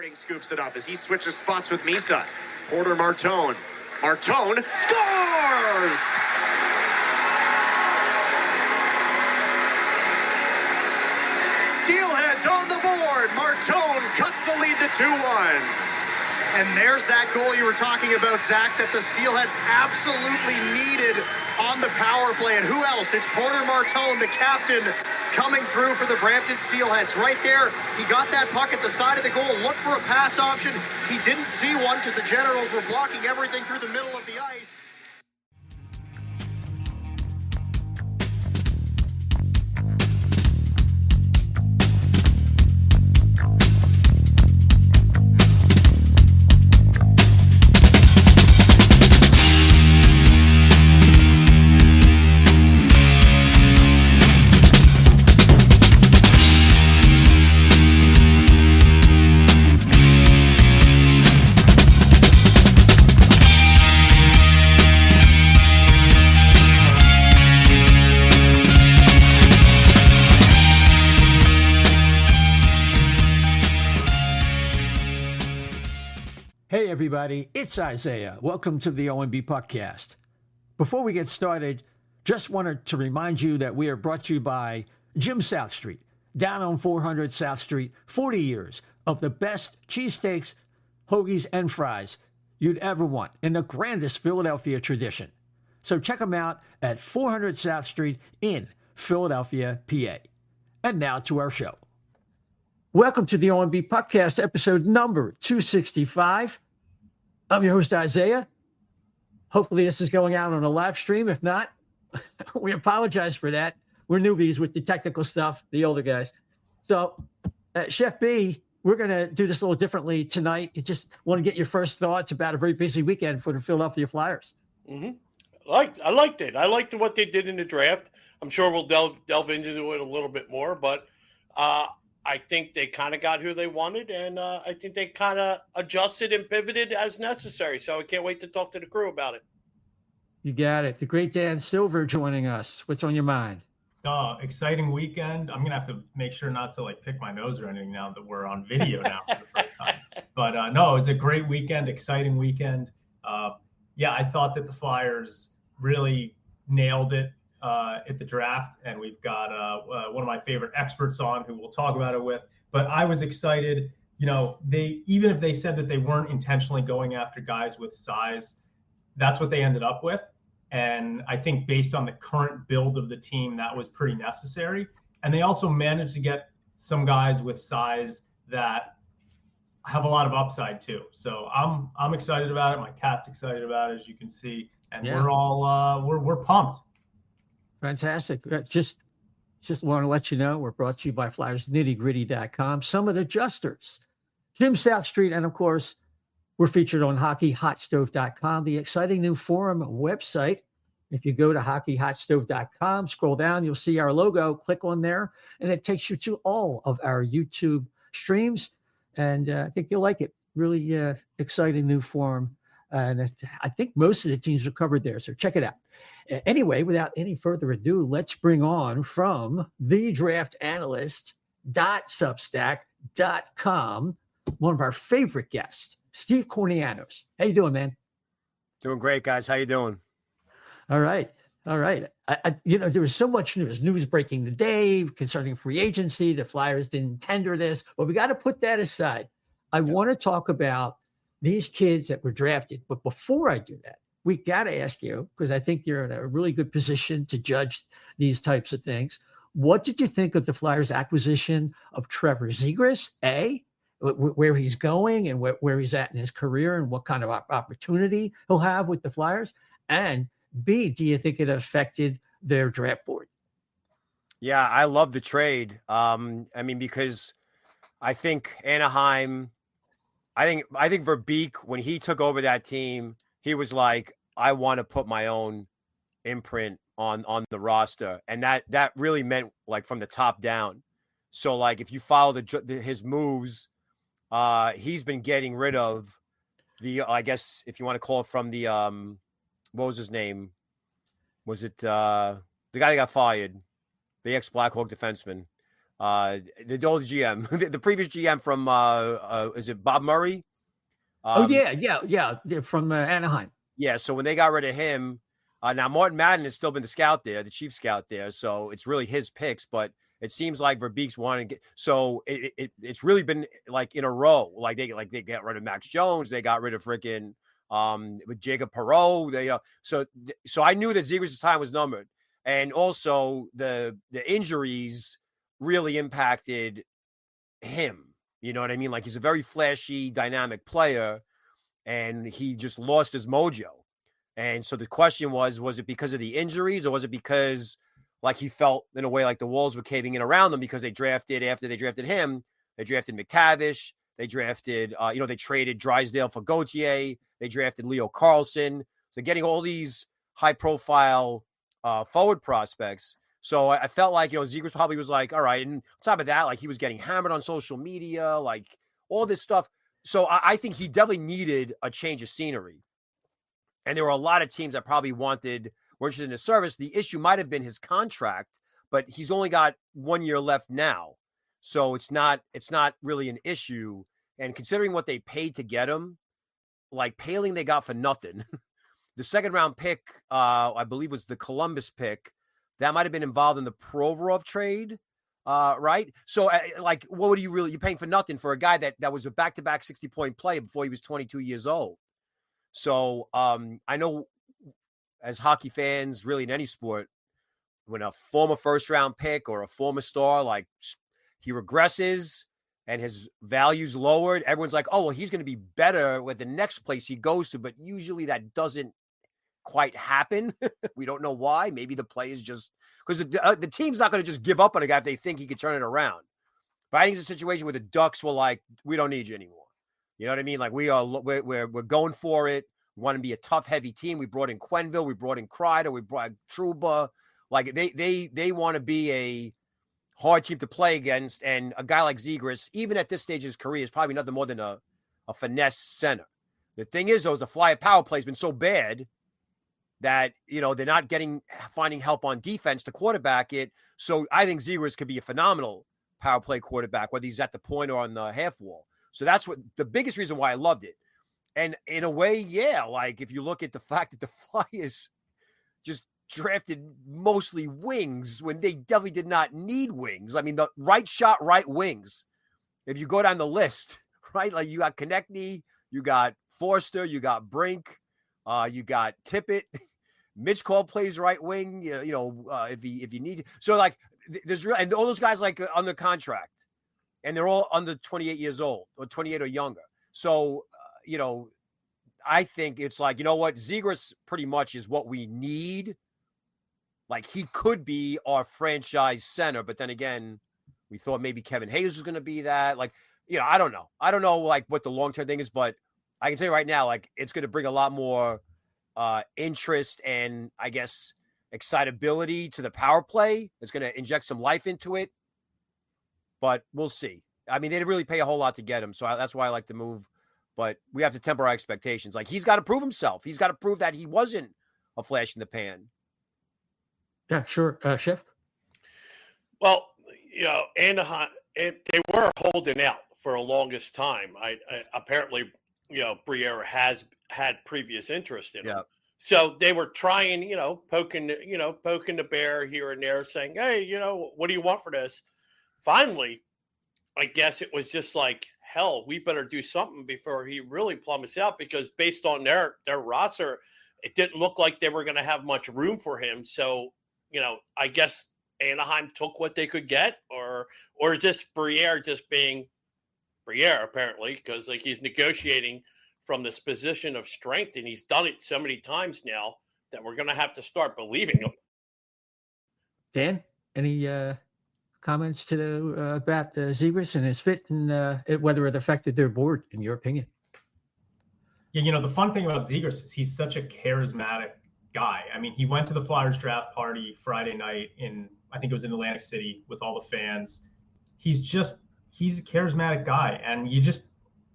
Harding scoops it up as he switches spots with Misa. Porter Martone. Martone scores! Steelheads on the board. Martone cuts the lead to 2-1. And there's that goal you were talking about, Zach, that the Steelheads absolutely needed on the power play. And who else? It's Porter Martone, the captain, coming through for the Brampton Steelheads. Right there, he got that puck at the side of the goal, looked for a pass option. He didn't see one because the Generals were blocking everything through the middle of the ice. Hey everybody, it's Isaiah. Welcome to the O&B Puckcast. Before we get started, just wanted to remind you that we are brought to you by Jim South Street, down on 400 South Street, 40 years of the best cheesesteaks, hoagies, and fries you'd ever want in the grandest Philadelphia tradition. So check them out at 400 South Street in Philadelphia, PA. And now to our show. Welcome to the O&B Puckcast, episode number 265. I'm your host, Isaiah. Hopefully this is going out on a live stream. If not, we apologize for that. We're newbies with the technical stuff, the older guys. So, Chef B, we're going to do this a little differently tonight. I just want to get your first thoughts about a very busy weekend for the Philadelphia Flyers. Mm-hmm. I liked it. I liked what they did in the draft. I'm sure we'll delve into it a little bit more, but I think they kind of got who they wanted, and I think they kind of adjusted and pivoted as necessary. So I can't wait to talk to the crew about it. You got it. The great Dan Silver joining us. What's on your mind? Exciting weekend. I'm going to have to make sure not to pick my nose or anything now that we're on video now for the first time. But no, it was a great weekend, exciting weekend. I thought that the Flyers really nailed it at the draft, and we've got one of my favorite experts on who we'll talk about it with. But I was excited. They, even if they said that they weren't intentionally going after guys with size, that's what they ended up with. And I think based on the current build of the team, that was pretty necessary. And they also managed to get some guys with size that have a lot of upside too. So I'm excited about it. My cat's excited about it, as you can see, and we're all we're pumped. Fantastic. Just want to let you know we're brought to you by FlyersNittyGritty.com, Summit Adjusters, Jim South Street, and of course, we're featured on HockeyHotStove.com, the exciting new forum website. If you go to HockeyHotStove.com, scroll down, you'll see our logo. Click on there, and it takes you to all of our YouTube streams. And I think you'll like it. Really exciting new forum. And I think most of the teams are covered there, so check it out. Anyway, without any further ado, let's bring on from the Draft Analyst.substack.com one of our favorite guests, Steve Kournianos. How you doing, man? Doing great, guys. How you doing? All right. There was so much news breaking today concerning free agency. The Flyers didn't tender this, but we got to put that aside. I want to talk about these kids that were drafted. But before I do that, we got to ask you, because I think you're in a really good position to judge these types of things. What did you think of the Flyers' acquisition of Trevor Zegras? A, where he's going and where he's at in his career and what kind of opportunity he'll have with the Flyers? And B, do you think it affected their draft board? Yeah, I love the trade. Because I think Anaheim, I think Verbeek, when he took over that team, he was like, I want to put my own imprint on the roster. And that really meant from the top down. So if you follow his moves, he's been getting rid of I guess if you want to call it from the, what was his name? Was it the guy that got fired? The ex-Blackhawk defenseman. The old GM, the previous GM from is it Bob Murray? Yeah, from Anaheim. Yeah, so when they got rid of him, now Martin Madden has still been the scout there, the chief scout there, so it's really his picks. But it seems like Verbeek's wanting to get, so it's really been like in a row. Like they got rid of Max Jones, they got rid of freaking with Jacob Perreault. They so I knew that Zegras' time was numbered, and also the injuries really impacted him. You know what I mean? Like he's a very flashy, dynamic player, and he just lost his mojo. And so the question was it because of the injuries, or was it because like he felt in a way like the walls were caving in around him because after they drafted him, they drafted McTavish, they drafted, they traded Drysdale for Gauthier, they drafted Leo Carlson. So getting all these high profile forward prospects. So I felt like, Zegras probably was like, all right. And on top of that, like he was getting hammered on social media, like all this stuff. So I think he definitely needed a change of scenery. And there were a lot of teams that probably were interested in his service. The issue might have been his contract, but he's only got 1 year left now. So it's not really an issue. And considering what they paid to get him, like Paling they got for nothing. The second round pick, I believe was the Columbus pick. That might have been involved in the Provorov trade, right? So like, what would you're paying for nothing for a guy that was a back-to-back 60-point player before he was 22 years old. So I know as hockey fans, really in any sport, when a former first-round pick or a former star, like he regresses and his value's lowered, everyone's like, oh, well, he's going to be better with the next place he goes to. But usually that doesn't quite happen. We don't know why. Maybe the play is just because the team's not going to just give up on a guy if they think he could turn it around. But I think it's a situation where the Ducks were like, we don't need you anymore. You know what I mean? Like we're going for it. We want to be a tough, heavy team. We brought in Quenneville. We brought in Kreider. We brought Trouba. Like they want to be a hard team to play against. And a guy like Zegras, even at this stage of his career, is probably nothing more than a finesse center. The thing is, though, is the fly power play has been so bad that, they're not finding help on defense to quarterback it. So I think Zegras could be a phenomenal power play quarterback, whether he's at the point or on the half wall. So that's what the biggest reason why I loved it. And in a way, yeah, like if you look at the fact that the Flyers just drafted mostly wings when they definitely did not need wings. I mean, the right shot, right wings. If you go down the list, right, like you got Konechny, you got Forster, you got Brink, you got Tippett. Mitch Cole plays right wing, if you need. So like there's and all those guys like under contract, and they're all under 28 years old or 28 or younger. So I think it's like, what, Zegras pretty much is what we need. Like he could be our franchise center, but then again, we thought maybe Kevin Hayes was going to be that. Like, I don't know. I don't know like what the long-term thing is, but I can tell you right now, like it's going to bring a lot more interest and I guess excitability to the power play. It's going to inject some life into it, but we'll see. I mean, they didn't really pay a whole lot to get him, so that's why I like the move. But we have to temper our expectations. Like he's got to prove himself. He's got to prove that he wasn't a flash in the pan. Yeah, sure, Chef. Well, Anaheim, they were holding out for the longest time. I apparently, Briere has had previous interest in him. So they were trying, poking the bear here and there, saying, hey, what do you want for this? Finally, I guess it was just like, hell, we better do something before he really plummets out, because based on their roster, it didn't look like they were going to have much room for him. So, I guess Anaheim took what they could get, or just Briere just being Briere, apparently, because like he's negotiating from this position of strength, and he's done it so many times now that we're going to have to start believing him. Dan, any comments about Zegras and his fit and whether it affected their board, in your opinion? Yeah, the fun thing about Zegras is he's such a charismatic guy. I mean, he went to the Flyers draft party Friday night I think it was in Atlantic City with all the fans. He's a charismatic guy, and you just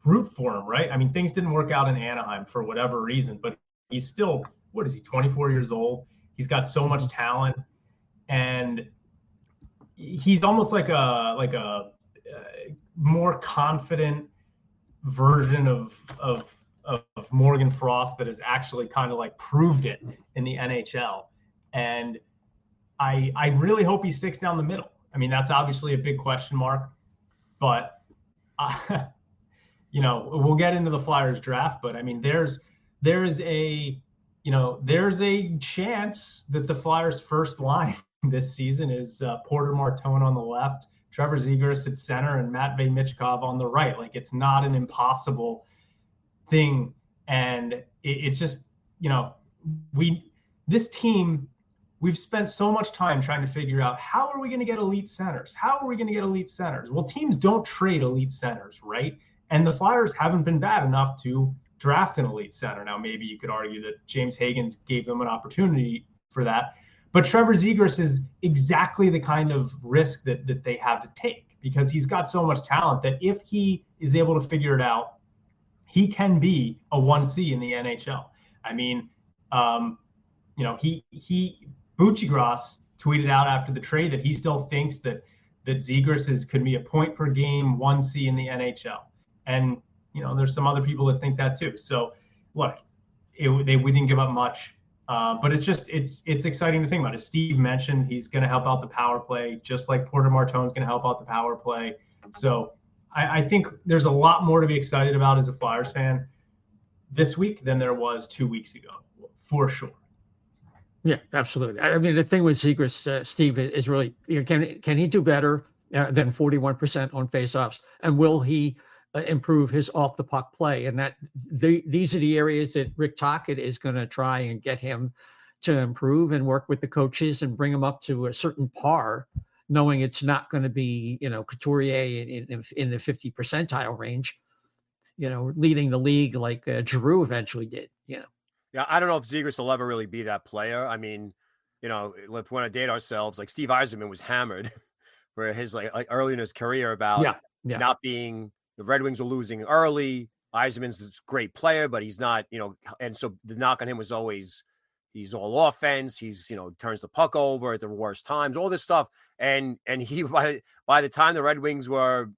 root for him, right? I mean, things didn't work out in Anaheim for whatever reason, but he's still, 24 years old? He's got so much talent. And he's almost like a more confident version of Morgan Frost that has actually kind of like proved it in the NHL. And I really hope he sticks down the middle. I mean, that's obviously a big question mark, but we'll get into the Flyers draft, but I mean, there's a chance that the Flyers first line this season is Porter Martone on the left, Trevor Zegras at center, and Matvei Michkov on the right. Like, it's not an impossible thing. And it's just, this team, we've spent so much time trying to figure out, how are we going to get elite centers? How are we going to get elite centers? Well, teams don't trade elite centers, right? And the Flyers haven't been bad enough to draft an elite center. Now, maybe you could argue that James Hagens gave them an opportunity for that. But Trevor Zegras is exactly the kind of risk that they have to take, because he's got so much talent that if he is able to figure it out, he can be a 1C in the NHL. I mean, Buccigross tweeted out after the trade that he still thinks that Zegras could be a point per game 1C in the NHL. And, there's some other people that think that too. So look, we didn't give up much, but it's exciting to think about. As Steve mentioned, he's going to help out the power play, just like Porter Martone is going to help out the power play. So I think there's a lot more to be excited about as a Flyers fan this week than there was 2 weeks ago, for sure. Yeah, absolutely. I mean, the thing with Zegras, Steve, is really, can he do better than 41% on faceoffs, and will he improve his off the puck play? And these are the areas that Rick Tocchet is going to try and get him to improve and work with the coaches and bring him up to a certain par, knowing it's not going to be, Couturier in the 50 percentile range, leading the league like Giroux eventually did. Yeah, I don't know if Zegras will ever really be that player. I mean, if we want to date ourselves, like Steve Yzerman was hammered for his like early in his career about not being, the Red Wings were losing early. Yzerman's this great player, but he's not, and so the knock on him was always, he's all offense. He's, turns the puck over at the worst times, all this stuff. And he, by the time the Red Wings were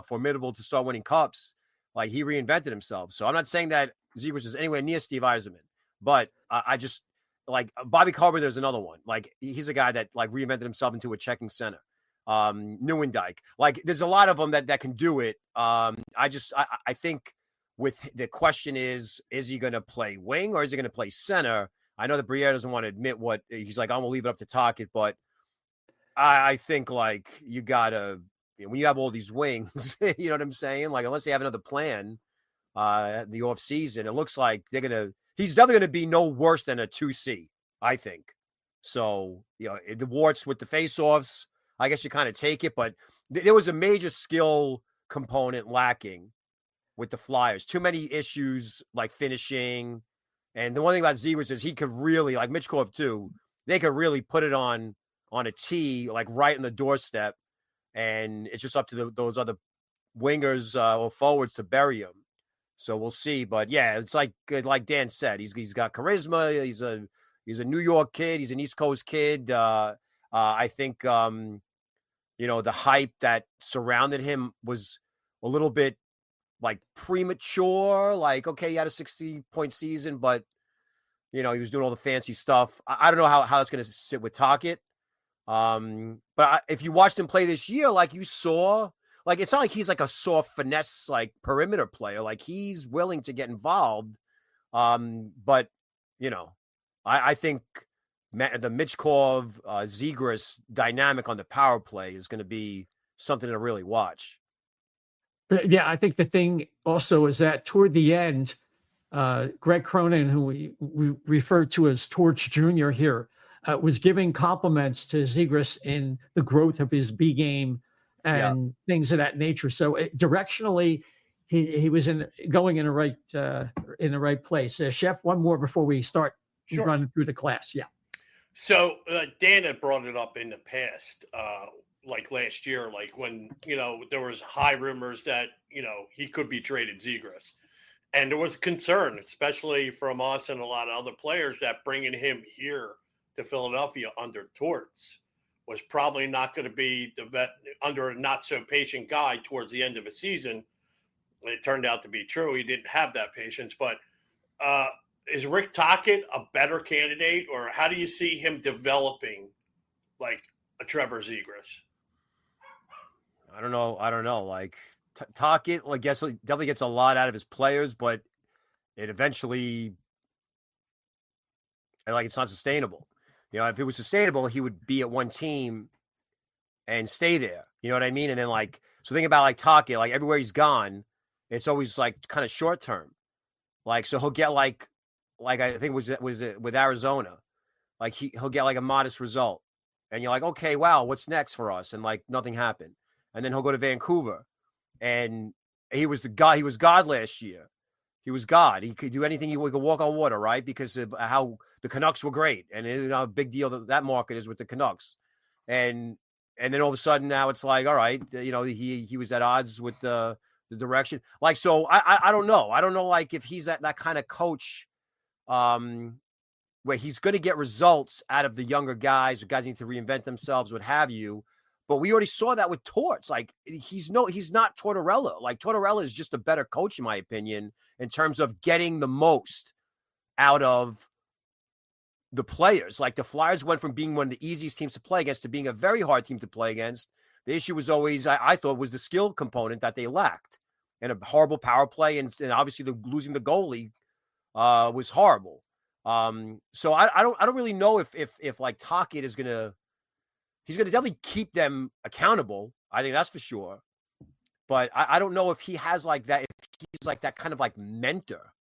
formidable to start winning cups, like, he reinvented himself. So I'm not saying that Zegras is anywhere near Steve Yzerman, but I just, like, Bobby Carpenter's another one. Like, he's a guy that like reinvented himself into a checking center. Neuendijk, like, there's a lot of them that can do it. I think with the question is he going to play wing or is he going to play center? I know that Briere doesn't want to admit what he's like. I'm gonna leave it up to Tocchet, but I think, like, you gotta, when you have all these wings, you know what I'm saying? Like, unless they have another plan, the off season, it looks like he's definitely going to be no worse than a 2C, I think. So, the warts with the faceoffs, I guess you kind of take it, but there was a major skill component lacking with the Flyers. Too many issues, like finishing. And the one thing about Zegras is he could really, like Michkov too, they could really put it on a tee, like right on the doorstep. And it's just up to those other wingers or forwards to bury him. So we'll see. But yeah, it's like Dan said, he's got charisma. He's a New York kid. He's an East Coast kid. I think, the hype that surrounded him was a little bit like premature. Like, okay, he had a 60-point season, but he was doing all the fancy stuff. I don't know how that's going to sit with Tocchet. But if you watched him play this year, like, you saw, like, it's not like he's like a soft finesse, like, perimeter player. Like, he's willing to get involved. But I think the Michkov, Zegras dynamic on the power play is going to be something to really watch. Yeah, I think the thing also is that toward the end, Greg Cronin, who we referred to as Torch Jr. here, was giving compliments to Zegras in the growth of his B game and things of that nature. So directionally, he was going in the right place. Chef, one more before we start running through the class. Yeah. So Dan had brought it up in the past, like last year, like when, there was high rumors that, he could be traded, Zegras. And there was concern, especially from us and a lot of other players, that bringing him here to Philadelphia under Torts was probably not going to be the vet under a not so patient guy towards the end of a season. It turned out to be true. He didn't have that patience, but is Rick Tocchet a better candidate, or how do you see him developing like a Trevor Zegras? I don't know. Like Tocchet, I guess definitely gets a lot out of his players, but it eventually, like, it's not sustainable. You know, if it was sustainable, he would be at one team and stay there. You know what I mean? And then so think about like Tocchet, like everywhere he's gone, it's always like kind of short term. Like, so he'll get like I think was it with Arizona, like he'll get like a modest result, and you're like, okay, wow, what's next for us? And like nothing happened. And then he'll go to Vancouver, and he was God last year. He was God. He could do anything. He could walk on water, right? Because of how the Canucks were great, and a big deal that market is with the Canucks. And then all of a sudden now it's like, all right, he was at odds with the direction. Like, so I don't know. I don't know, like, if he's that kind of coach, where he's going to get results out of the younger guys, or guys need to reinvent themselves, what have you. But we already saw that with Torts. Like, he's not Tortorella. Like, Tortorella is just a better coach, in my opinion, in terms of getting the most out of the players. Like, the Flyers went from being one of the easiest teams to play against to being a very hard team to play against. The issue was always, I thought, was the skill component that they lacked, and a horrible power play, and obviously losing the goalie was horrible. So I don't really know if like Tocchet is gonna. He's going to definitely keep them accountable. I think that's for sure. But I don't know if he has like that, if he's like that kind of like mentor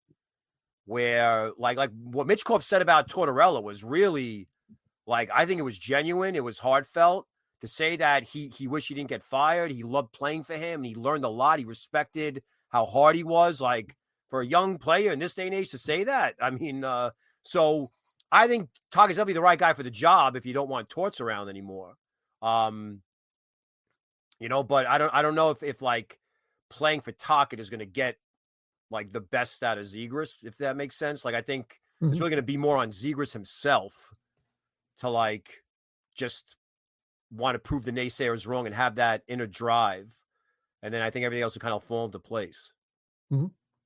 where like what Mitchkov said about Tortorella was really, like, I think it was genuine. It was heartfelt to say that he wished he didn't get fired. He loved playing for him, and he learned a lot. He respected how hard he was, like, for a young player in this day and age to say that. I mean, so I think Togg is definitely the right guy for the job if you don't want Torts around anymore. But I don't know if like playing for Tocchet is going to get like the best out of Zegras, if that makes sense. Like, I think it's really going to be more on Zegras himself to like just want to prove the naysayers wrong and have that inner drive. And then I think everything else will kind of fall into place.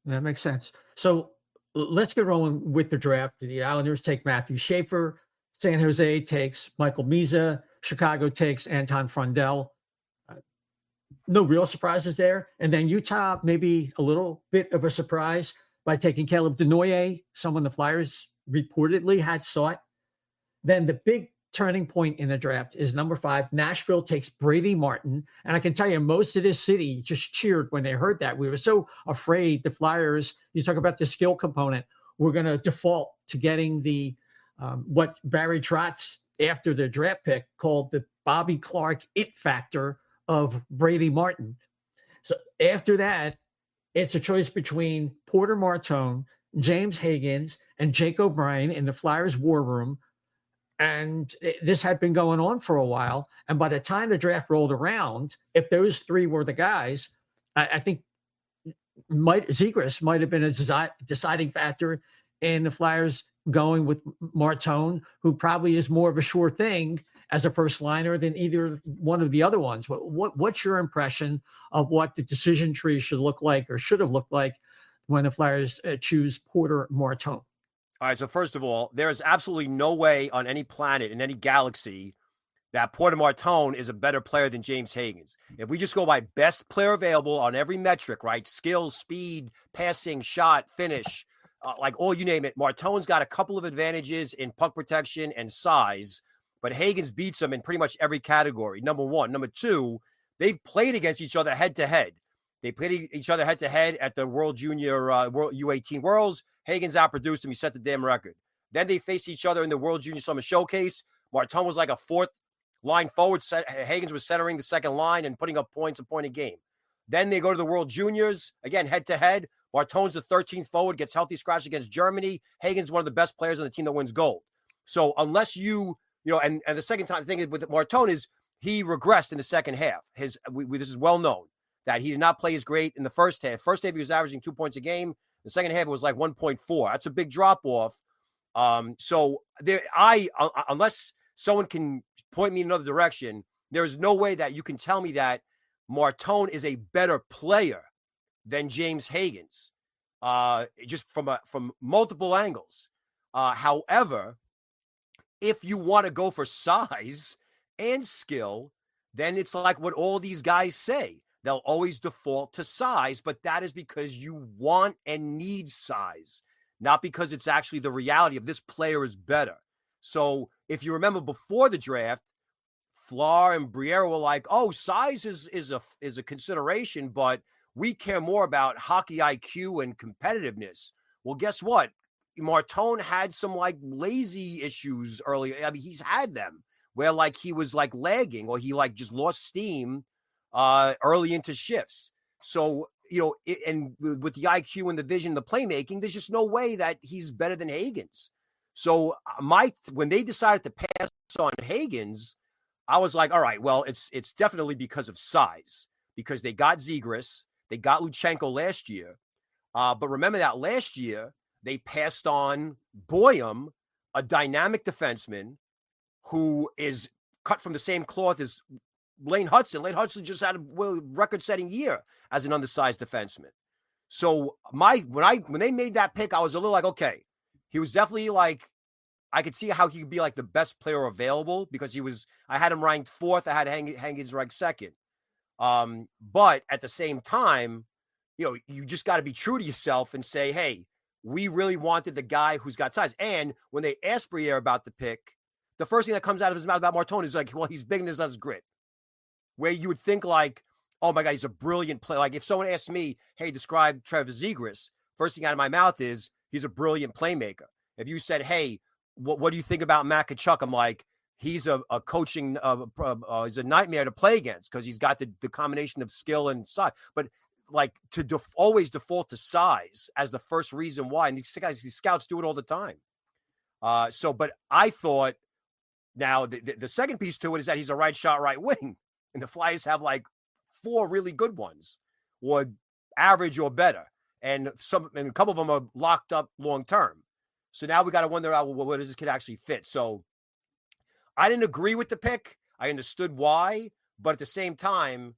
That makes sense. So let's get rolling with the draft. The Islanders take Matthew Schaefer. San Jose takes Michael Misa. Chicago takes Anton Frundell. No real surprises there. And then Utah, maybe a little bit of a surprise by taking Caleb Denoyer, someone the Flyers reportedly had sought. Then the big turning point in the draft is number 5. Nashville takes Brady Martin. And I can tell you, most of this city just cheered when they heard that. We were so afraid the Flyers, you talk about the skill component, we're going to default to getting the what Barry Trotz, after the draft pick, called the Bobby Clark it factor of Brady Martin. So after that, it's a choice between Porter Martone, James Hagens, and Jake O'Brien in the Flyers war room. And this had been going on for a while. And by the time the draft rolled around, if those 3 were the guys, I think Zegras might have been a deciding factor in the Flyers going with Martone, who probably is more of a sure thing as a first liner than either one of the other ones. What's your impression of what the decision tree should look like, or should have looked like, when the Flyers choose Porter Martone? All right, so first of all, there is absolutely no way on any planet, in any galaxy, that Porter Martone is a better player than James Hagens. If we just go by best player available on every metric, right? Skills, speed, passing, shot, finish, like all you name it, Martone's got a couple of advantages in puck protection and size, but Hagens beats him in pretty much every category, number 1. Number 2, they've played against each other head-to-head. They played each other head-to-head at the World Junior World U18 Worlds. Hagens outproduced him. He set the damn record. Then they faced each other in the World Junior Summer Showcase. Martone was like a 4th line forward. Hagens was centering the 2nd line and putting up points a point a game. Then they go to the World Juniors, again, head-to-head. Martone's the 13th forward, gets healthy scratch against Germany. Hagens, one of the best players on the team that wins gold. So unless and the second time thing with Martone is he regressed in the second half. This is well known that he did not play as great in the first half. First half, he was averaging 2 points a game. The second half, it was like 1.4. That's a big drop off. So unless someone can point me in another direction. There's no way that you can tell me that Martone is a better player than James Hagens, just from multiple angles. However, if you want to go for size and skill, then it's like what all these guys say. They'll always default to size, but that is because you want and need size, not because it's actually the reality of this player is better. So if you remember before the draft, Flahr and Briere were like, oh, size is a consideration, but we care more about hockey IQ and competitiveness. Well, guess what? Martone had some like lazy issues earlier. I mean, he's had them where like he was like lagging or he like just lost steam early into shifts. So, and with the IQ and the vision, the playmaking, there's just no way that he's better than Hagens. So when they decided to pass on Hagens, I was like, all right, well, it's definitely because of size, because they got Zegras, they got Luchenko last year. But remember that last year they passed on Boyum, a dynamic defenseman who is cut from the same cloth as Lane Hudson. Lane Hudson just had a record-setting year as an undersized defenseman. So when they made that pick, I was a little like, okay, he was definitely like, I could see how he could be like the best player available because I had him ranked 4th. I had Hagens ranked 2nd. But at the same time, you just got to be true to yourself and say, hey, we really wanted the guy who's got size. And when they asked Briere about the pick, the first thing that comes out of his mouth about Martone is like, well, he's big and his us grit. Where you would think like, oh my God, he's a brilliant player. Like if someone asked me, hey, describe Trevor Zegras, first thing out of my mouth is he's a brilliant playmaker. If you said, hey, what do you think about Matt Tkachuk? I'm like, he's a coaching, he's a nightmare to play against because he's got the combination of skill and size. But like to always default to size as the first reason why. And these scouts do it all the time. But I thought now the second piece to it is that he's a right shot, right wing. And the Flyers have like 4 really good ones or average or better. And a couple of them are locked up long term. So now we got to wonder, where does this kid actually fit? So I didn't agree with the pick. I understood why. But at the same time,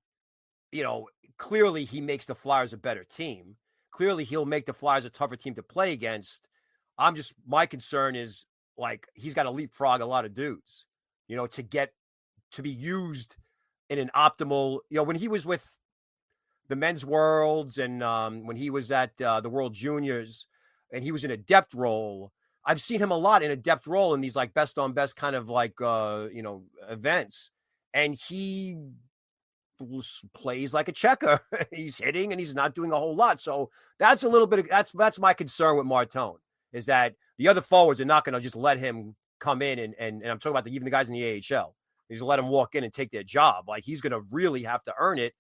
clearly he makes the Flyers a better team. Clearly he'll make the Flyers a tougher team to play against. My concern is like, he's got to leapfrog a lot of dudes, to be used in an optimal, when he was with the men's worlds and when he was at the World Juniors and he was in a depth role, I've seen him a lot in a depth role in these like best on best kind of like, events. And he plays like a checker. He's hitting and he's not doing a whole lot. So that's a little bit of, that's my concern with Martone is that the other forwards are not going to just let him come in and I'm talking about even the guys in the AHL. He's going to let him walk in and take their job. Like he's going to really have to earn it,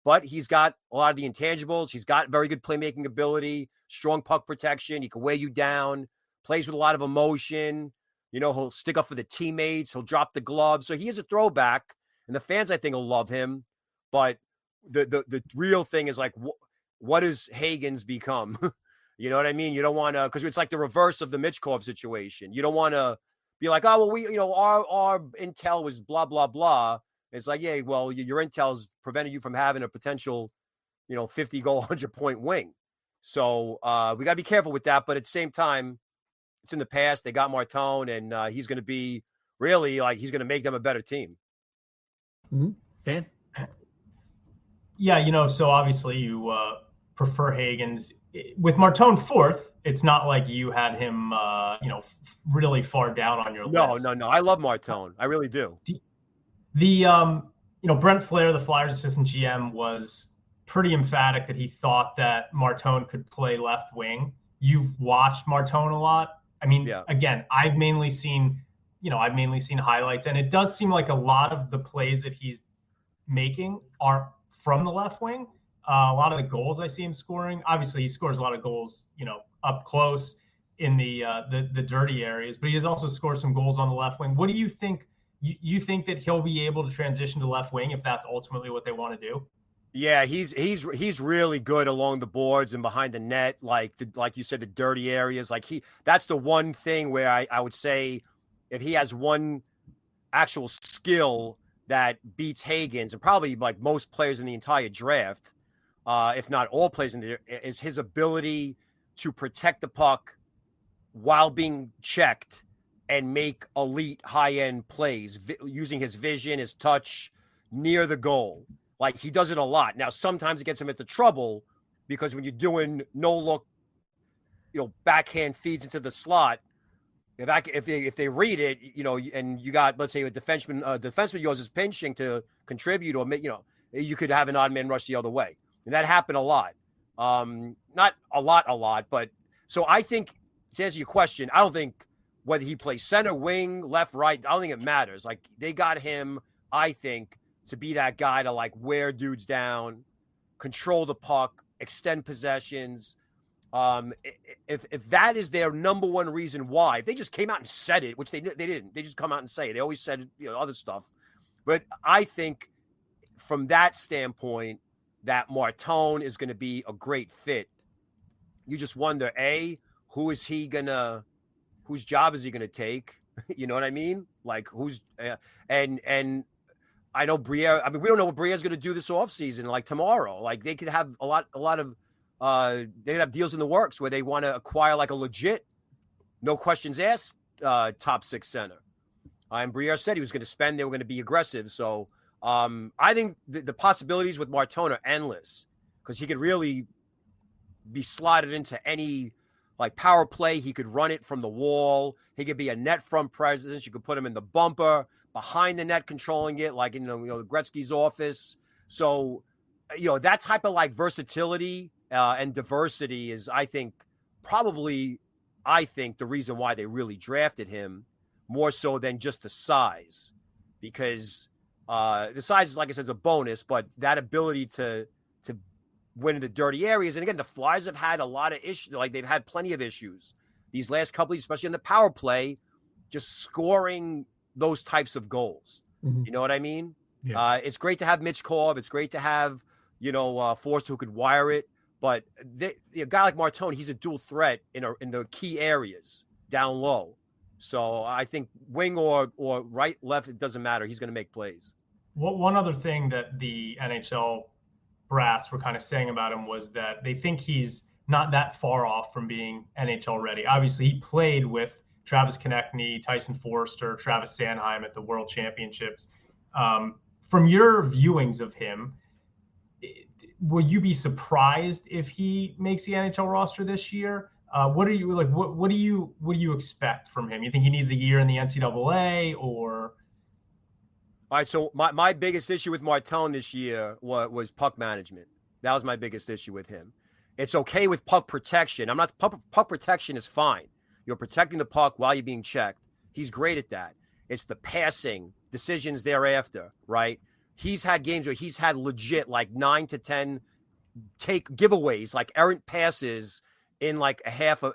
but he's got a lot of the intangibles. He's got very good playmaking ability, strong puck protection. He can weigh you down, plays with a lot of emotion. He'll stick up for the teammates. He'll drop the gloves. So he is a throwback and the fans, I think, will love him. But the real thing is like, what does Hagens become? You know what I mean? You don't want to, because it's like the reverse of the Mitchkov situation. You don't want to be like, oh, well, our intel was blah, blah, blah. It's like, yeah, well, your intel's prevented you from having a potential, 50-goal, 100-point wing. So we got to be careful with that. But at the same time, it's in the past. They got Martone, and he's going to be really like, he's going to make them a better team. Mm-hmm. Dan? Yeah, so obviously you prefer Hagens. With Martone 4th, it's not like you had him, really far down on your list. No. I love Martone. I really do. Brent Flair, the Flyers assistant GM, was pretty emphatic that he thought that Martone could play left wing. You've watched Martone a lot. I mean, Again, I've mainly seen highlights, and it does seem like a lot of the plays that he's making are from the left wing. A lot of the goals I see him scoring, obviously he scores a lot of goals, up close in the dirty areas, but he has also scored some goals on the left wing. What do you think? You think that he'll be able to transition to left wing if that's ultimately what they want to do? Yeah, he's really good along the boards and behind the net, like you said, the dirty areas. Like that's the one thing where I would say if he has one actual skill that beats Hagens and probably like most players in the entire draft, if not all players in there, is his ability to protect the puck while being checked and make elite high-end plays using his vision, his touch near the goal. Like, he does it a lot. Now, sometimes it gets him into trouble because when you're doing no-look, backhand feeds into the slot, if they read it, and you got, let's say, a defenseman yours is pinching to contribute, or you could have an odd man rush the other way, and that happened a lot. Not a lot, but so I think, to answer your question, I don't think whether he plays center, wing, left, right, I don't think it matters. Like, they got him, I think, to be that guy to like wear dudes down, control the puck, extend possessions. If that is their number one reason why, if they just came out and said it, which they didn't, they just come out and say it. They always said other stuff. But I think from that standpoint, that Martone is going to be a great fit. You just wonder, whose job is he going to take? You know what I mean? Like, and I know Briere. I mean, we don't know what Briere's going to do this offseason, like tomorrow. Like, they could have a lot of they have deals in the works where they want to acquire like a legit, no questions asked, top six center. And Briere said he was going to spend. They were going to be aggressive. So I think the possibilities with Martone are endless because he could really be slotted into any like power play. He could run it from the wall. He could be a net front presence. You could put him in the bumper, behind the net, controlling it, like in Gretzky's office. So, that type of like versatility and diversity is, I think, the reason why they really drafted him more so than just the size, because the size is, like I said, is a bonus, but that ability to win in the dirty areas. And again, the Flyers have had a lot of issues. Like, they've had plenty of issues these last couple of, especially in the power play, just scoring those types of goals. Mm-hmm. You know what I mean? Yeah. It's great to have Mitch Korb. It's great to have, Forster who could wire it. But a guy like Martone, he's a dual threat in the key areas down low. So I think wing or right, left, it doesn't matter. He's going to make plays. One other thing that the NHL brass were kind of saying about him was that they think he's not that far off from being NHL ready. Obviously, he played with Travis Konechny, Tyson Forster, Travis Sanheim at the World Championships. From your viewings of him, will you be surprised if he makes the NHL roster this year? What are you like? What do you expect from him? You think he needs a year in the NCAA, or? All right, so my biggest issue with Martone this year was puck management. That was my biggest issue with him. It's okay with puck protection. Puck protection is fine. You're protecting the puck while you're being checked. He's great at that. It's the passing decisions thereafter, right? He's had games where he's had legit like 9 to 10 take giveaways, like errant passes in like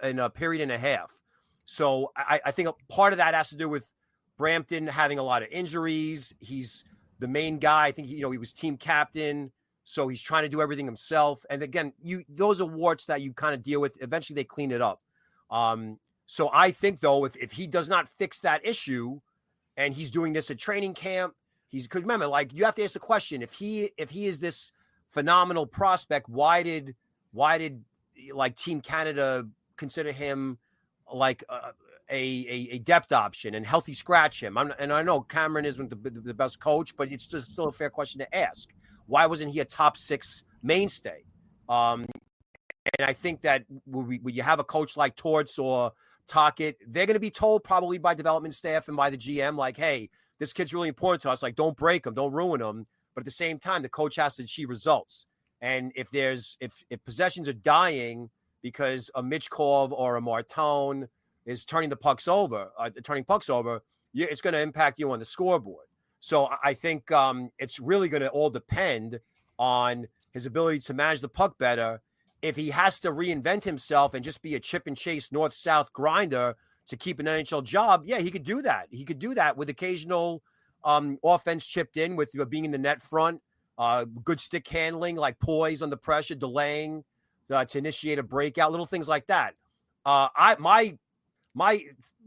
in a period and a half. So I think a part of that has to do with Brampton having a lot of injuries. He's the main guy. I think he was team captain, so he's trying to do everything himself. And again, those are warts that you kind of deal with. Eventually, they clean it up. So I think though, if he does not fix that issue, and he's doing this at training camp, because remember, like, you have to ask the question: if he is this phenomenal prospect, why did like Team Canada consider him like a depth option and healthy scratch him? And I know Cameron isn't the best coach, but it's just still a fair question to ask. Why wasn't he a top 6 mainstay? And I think that when you have a coach like Torts or Tocchet, they're going to be told probably by development staff and by the GM, like, hey, this kid's really important to us. Like, don't break him, don't ruin him. But at the same time, the coach has to achieve results. And if possessions are dying because a Mitch Korb or a Martone is turning pucks over, it's going to impact you on the scoreboard. So I think it's really going to all depend on his ability to manage the puck better. If he has to reinvent himself and just be a chip and chase north-south grinder to keep an NHL job, yeah, he could do that. He could do that with occasional offense chipped in with being in the net front, good stick handling, like poise under pressure, delaying to initiate a breakout, little things like that. My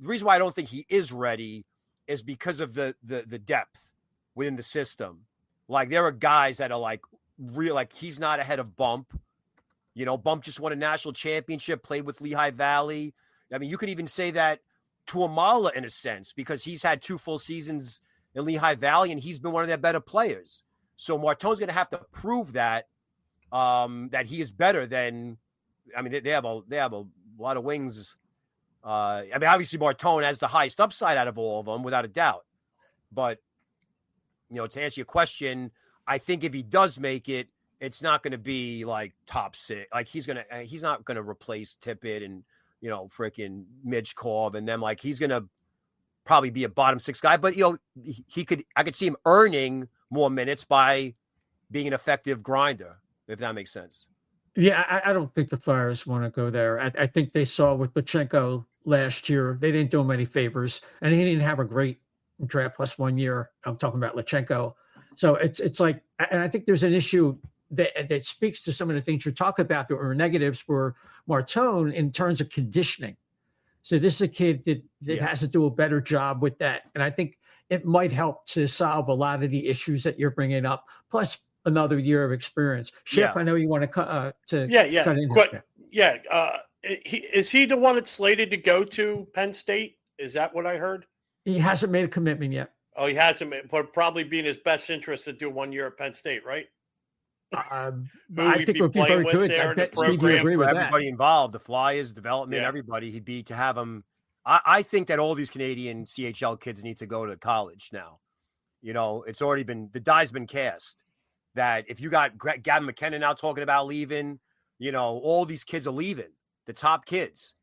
reason why I don't think he is ready is because of the depth within the system. Like there are guys that are like real, like he's not ahead of Bump. You know, Bump just won a national championship, played with Lehigh Valley. I mean, you could even say that to Amala in a sense, because he's had 2 full seasons in Lehigh Valley and he's been one of their better players. So Martone's going to have to prove that that he is better than. I mean, they have a lot of wings. I mean, obviously Martone has the highest upside out of all of them, without a doubt. But you know, to answer your question, I think if he does make it, it's not going to be like top 6. Like he's not going to replace Tippett and, you know, freaking Midgekov and them. Like he's going to probably be a bottom 6 guy, but you know, I could see him earning more minutes by being an effective grinder, if that makes sense. Yeah, I don't think the Flyers want to go there. I think they saw with Lachenko last year, they didn't do him any favors, and he didn't have a great draft plus 1 year. I'm talking about Lachenko. So it's like, and I think there's an issue that speaks to some of the things you're talking about that were negatives for Martone in terms of conditioning. So this is a kid that has to do a better job with that. And I think it might help to solve a lot of the issues that you're bringing up, plus another year of experience. Shep, I know you want to cut in. Is he the one that's slated to go to Penn State? Is that what I heard? He hasn't made a commitment yet. Oh, he hasn't, but probably be in his best interest to do 1 year at Penn State, right? I think it would be very good. There, the program agree with everybody that. Involved, the Flyers, development, everybody. He'd be to have him. I think that all these Canadian CHL kids need to go to college now. You know, it's already been, the die's been cast. That if you got Gavin McKenna now talking about leaving, you know, all these kids are leaving. The top kids.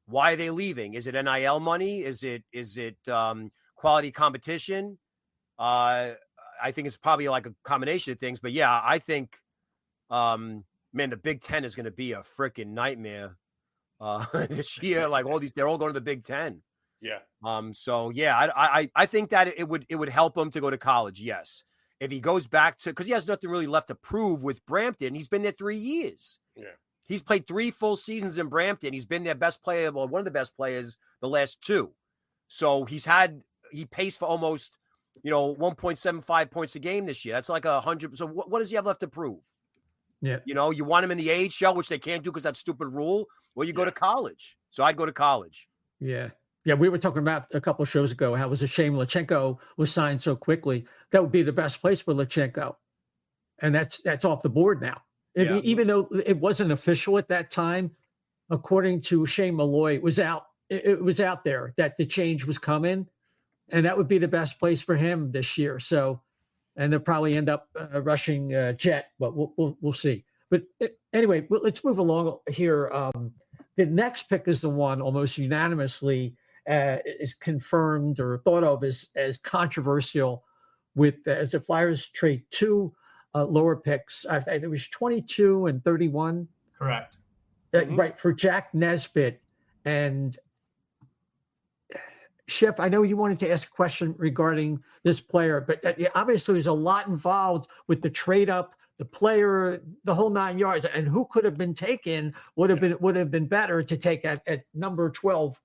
Why are they leaving? Is it NIL money? Is it quality competition? I think it's probably like a combination of things. But yeah, I think, man, the Big Ten is going to be a freaking nightmare this year. Like they're all going to the Big Ten. Yeah. So yeah, I think that it would help him to go to college. Yes. If he goes back to, because he has nothing really left to prove with Brampton. He's been there 3 years. Yeah. He's played 3 full seasons in Brampton. He's been their best player, or one of the best players the last 2. So he paced for almost, you know, 1.75 points a game this year. That's like 100. So what does he have left to prove? Yeah. You know, you want him in the AHL, which they can't do because that's stupid rule. Well, you go to college. So I'd go to college. Yeah. Yeah, we were talking about a couple of shows ago how it was a shame Lachenko was signed so quickly. That would be the best place for Lachenko. And that's off the board now. Even though it wasn't official at that time, according to Shane Malloy, it was out there that the change was coming, and that would be the best place for him this year. So, and they'll probably end up rushing Jet, but we'll see. But anyway, let's move along here. The next pick is the one almost unanimously is confirmed or thought of as controversial with as the Flyers trade 2 lower picks. It was 22 and 31. Correct. Right, for Jack Nesbitt. And Shep, I know you wanted to ask a question regarding this player, but obviously there's a lot involved with the trade up, the player, the whole 9 yards, and who could have been taken would have been better to take at number 12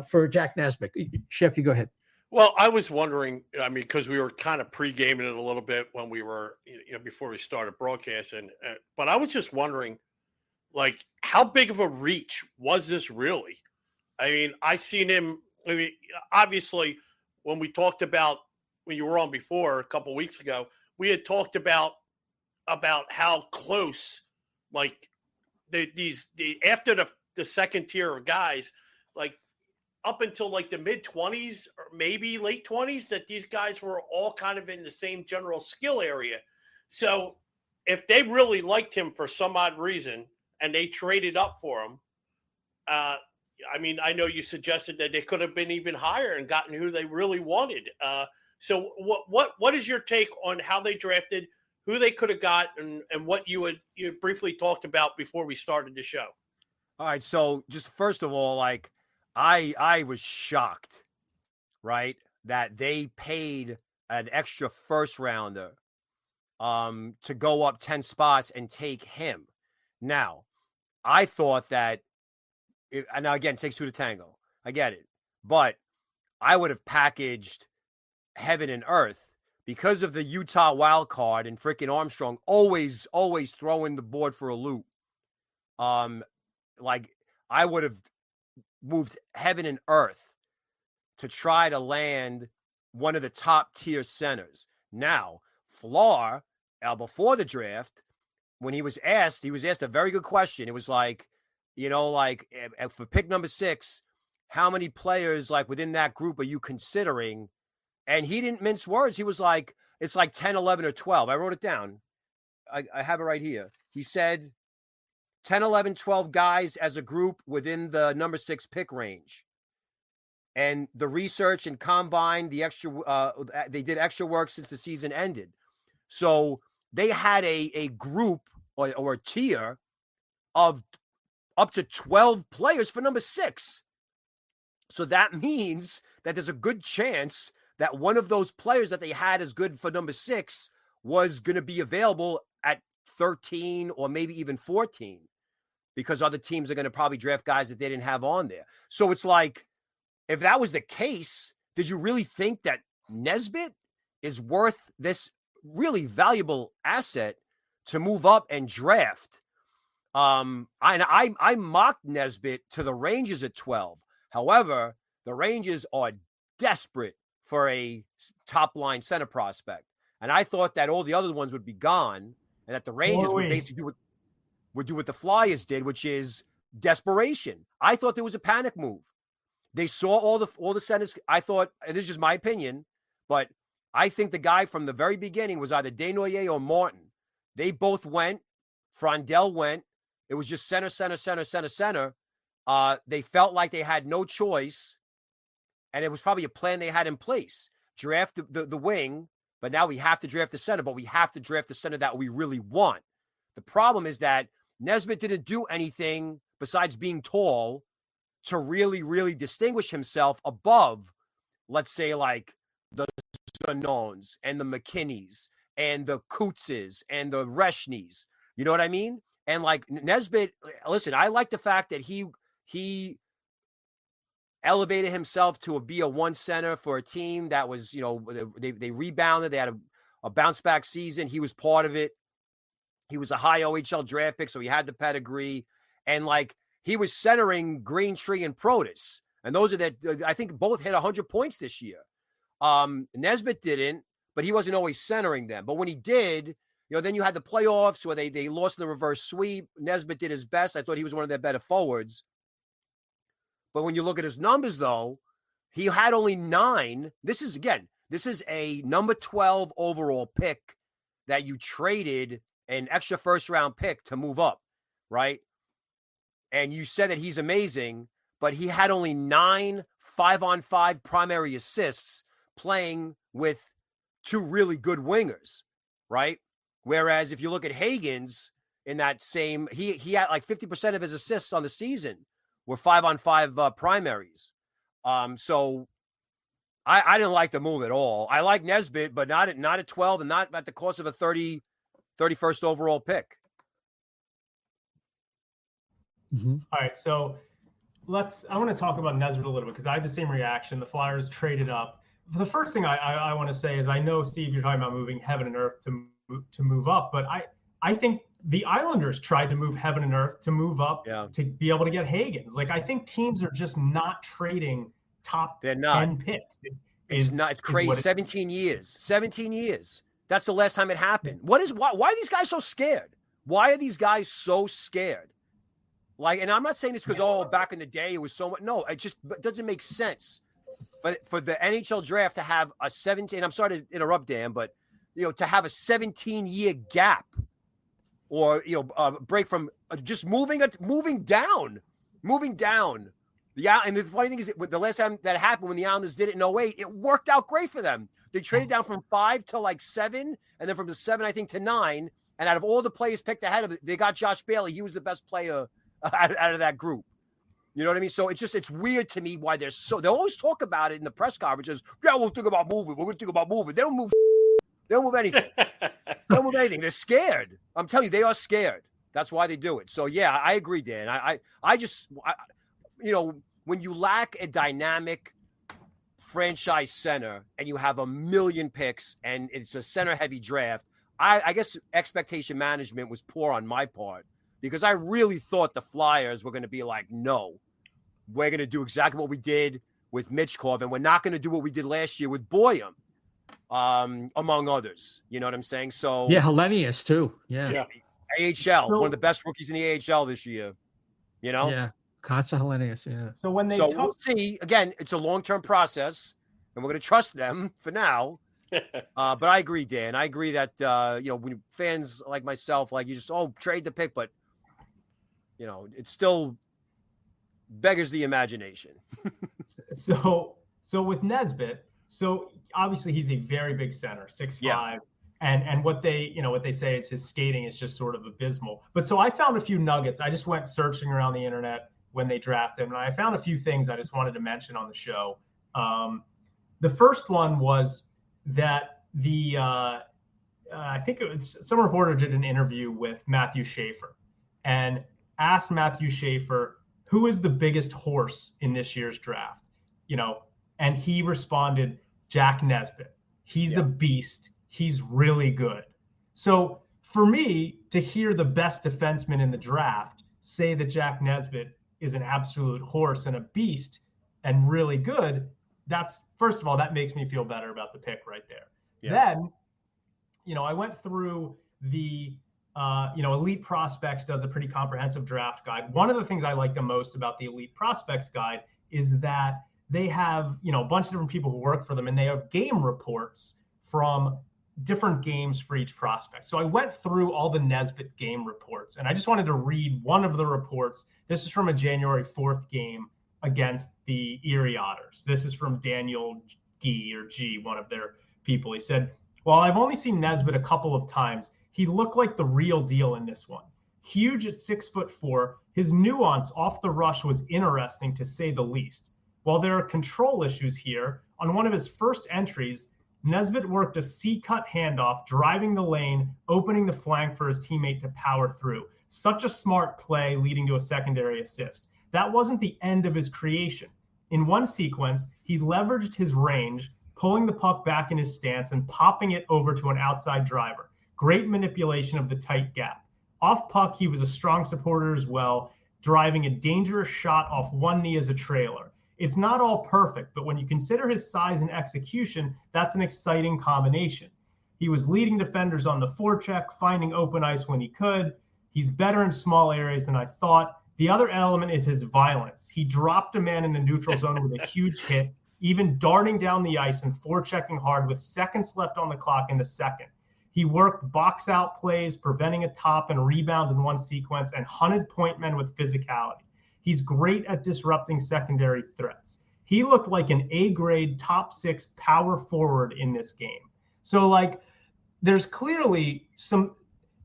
for Jack Nesbitt. Shep, you go ahead. Well, I was wondering, I mean, because we were kind of pre-gaming it a little bit when we were, before we started broadcasting, but I was just wondering, like, how big of a reach was this really? I mean, obviously, when we talked about, when you were on before a couple of weeks ago, we had talked about how close, like, after the second tier of guys, like, up until like the mid-20s or maybe late 20s, that these guys were all kind of in the same general skill area. So if they really liked him for some odd reason and they traded up for him, I mean, I know you suggested that they could have been even higher and gotten who they really wanted. So what is your take on how they drafted, who they could have got, and what you briefly talked about before we started the show? All right. So just first of all, like, I was shocked, right, that they paid an extra first rounder to go up 10 spots and take him. Now, I thought that, now again, it takes 2 to tango. I get it. But I would have packaged heaven and earth because of the Utah wild card and frickin' Armstrong always throwing the board for a loop. Like I would have moved heaven and earth to try to land one of the top tier centers. Now, Floor, before the draft, when he was asked a very good question. It was like, for pick number 6, how many players like within that group are you considering? And he didn't mince words. He was like, it's like 10, 11, or 12. I wrote it down. I have it right here. He said 10, 11, 12 guys as a group within the number 6 pick range. And the research and combine, they did extra work since the season ended. So they had a group or a tier of up to 12 players for number 6. So that means that there's a good chance that one of those players that they had as good for number 6 was going to be available at 13 or maybe even 14, because other teams are going to probably draft guys that they didn't have on there. So it's like, if that was the case, did you really think that Nesbitt is worth this really valuable asset to move up and draft? I mocked Nesbitt to the Rangers at 12. However, the Rangers are desperate for a top-line center prospect. And I thought that all the other ones would be gone and that the Rangers would basically do what the Flyers did, which is desperation. I thought there was a panic move. They saw all the centers. I thought, and this is just my opinion, but I think the guy from the very beginning was either Desnoyers or Martin. They both went. Frondell went. It was just center. They felt like they had no choice, and it was probably a plan they had in place. Draft the wing, but now we have to draft the center, but we have to draft the center that we really want. The problem is that Nesbitt didn't do anything besides being tall to really, really distinguish himself above, let's say, like the Zanones and the McKinneys and the Kutzes and the Reshneys. You know what I mean? And like Nesbitt, listen, I like the fact that he elevated himself to be a 1 center for a team that was, they rebounded. They had a bounce back season. He was part of it. He was a high OHL draft pick, so he had the pedigree. And like, he was centering Greentree and Protas. And those are that, I think both hit 100 points this year. Nesbitt didn't, but he wasn't always centering them. But when he did, then you had the playoffs where they lost in the reverse sweep. Nesbitt did his best. I thought he was one of their better forwards. But when you look at his numbers, though, he had only 9. This is a number 12 overall pick that you traded an extra first-round pick to move up, right? And you said that he's amazing, but he had only 9 5-on-5 primary assists playing with 2 really good wingers, right? Whereas if you look at Hagens in that same, he had like 50% of his assists on the season were 5-on-5 primaries. So I didn't like the move at all. I like Nesbitt, but not at 12 and not at the cost of a 31st overall pick. Mm-hmm. All right, so I want to talk about Nesbitt a little bit because I had the same reaction. The Flyers traded up. The first thing I want to say is I know, Steve, you're talking about moving heaven and earth to move up, but I think the Islanders tried to move heaven and earth to move up to be able to get Hagens. Like, I think teams are just not trading top 10 picks. It's crazy. 17 years. That's the last time it happened. Why are these guys so scared? Why are these guys so scared? Like, and I'm not saying this because, back in the day it was so much. No, it just doesn't make sense. But for the NHL draft to have a 17, I'm sorry to interrupt, Dan, but to have a 17-year gap, or break from just moving down. And the funny thing is that the last time that happened, when the Islanders did it in 2008, it worked out great for them. They traded down from 5 to like 7, and then from the 7, I think, to 9. And out of all the players picked ahead of it, they got Josh Bailey. He was the best player out of that group. You know what I mean? So it's weird to me why they always talk about it in the press conferences. Yeah, we'll think about moving. We're going to think about moving. They don't move. They don't move anything. They don't move anything. They're scared. I'm telling you, they are scared. That's why they do it. So yeah, I agree, Dan. I just when you lack a dynamic franchise center and you have a million picks and it's a center heavy draft, I guess expectation management was poor on my part because I really thought the Flyers were going to be like, no, we're going to do exactly what we did with Mitchkov, and we're not going to do what we did last year with Boyum, among others. You know what I'm saying? So yeah, Hellenius too. Yeah. AHL, one of the best rookies in the AHL this year. You know? Yeah. Consta Hellenius, yeah. So when they we'll see. Again, it's a long-term process, and we're going to trust them for now. But I agree, Dan. I agree that when fans like myself, like you just trade the pick, but it still beggars the imagination. So with Nesbitt, so obviously he's a very big center, 6'5". Yeah. And what they say is his skating is just sort of abysmal. But so I found a few nuggets. I just went searching around the internet when they drafted him, and I found a few things I just wanted to mention on the show. The first one was that I think it was some reporter did an interview with Matthew Schaefer and asked Matthew Schaefer, who is the biggest horse in this year's draft? And he responded, Jack Nesbitt. He's a beast. He's really good. So for me to hear the best defenseman in the draft say that Jack Nesbitt is an absolute horse and a beast and really good, that's, first of all, that makes me feel better about the pick right there. Yeah. Then, I went through the, Elite Prospects does a pretty comprehensive draft guide. One of the things I like the most about the Elite Prospects guide is that they have, a bunch of different people who work for them, and they have game reports from different games for each prospect. So I went through all the Nesbitt game reports, and I just wanted to read one of the reports. This is from a January 4th game against the Erie Otters. This is from Daniel G, one of their people. He said, while I've only seen Nesbitt a couple of times, he looked like the real deal in this one. Huge at 6'4", his nuance off the rush was interesting to say the least. While there are control issues here, on one of his first entries, Nesbitt worked a C-cut handoff, driving the lane, opening the flank for his teammate to power through. Such a smart play leading to a secondary assist. That wasn't the end of his creation. In one sequence, he leveraged his range, pulling the puck back in his stance and popping it over to an outside driver. Great manipulation of the tight gap. Off puck, he was a strong supporter as well, driving a dangerous shot off one knee as a trailer. It's not all perfect, but when you consider his size and execution, that's an exciting combination. He was leading defenders on the forecheck, finding open ice when he could. He's better in small areas than I thought. The other element is his violence. He dropped a man in the neutral zone with a huge hit, even darting down the ice and forechecking hard with seconds left on the clock in the second. He worked box-out plays, preventing a top and rebound in one sequence, and hunted point men with physicality. He's great at disrupting secondary threats. He looked like an A-grade top 6 power forward in this game. So, there's clearly some,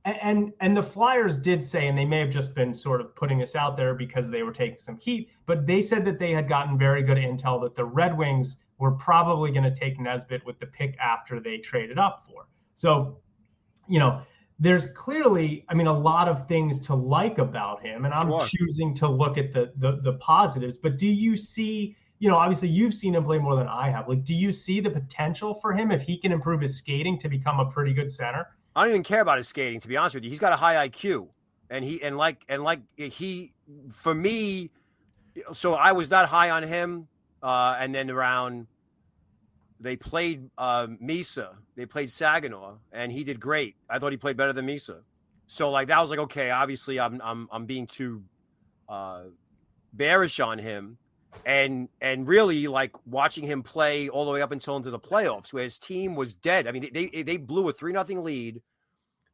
and the Flyers did say, and they may have just been sort of putting this out there because they were taking some heat, but they said that they had gotten very good intel that the Red Wings were probably going to take Nesbitt with the pick after they traded up for. So, there's clearly, a lot of things to like about him, and I'm choosing to look at the positives. But do you see, obviously you've seen him play more than I have. Do you see the potential for him if he can improve his skating to become a pretty good center? I don't even care about his skating, to be honest with you. He's got a high IQ, and for me, so I was not high on him, and then around. They played Misa. They played Saginaw, and he did great. I thought he played better than Misa. So that was okay. Obviously, I'm being too bearish on him, and really watching him play all the way up until into the playoffs, where his team was dead. They blew a 3-0 lead.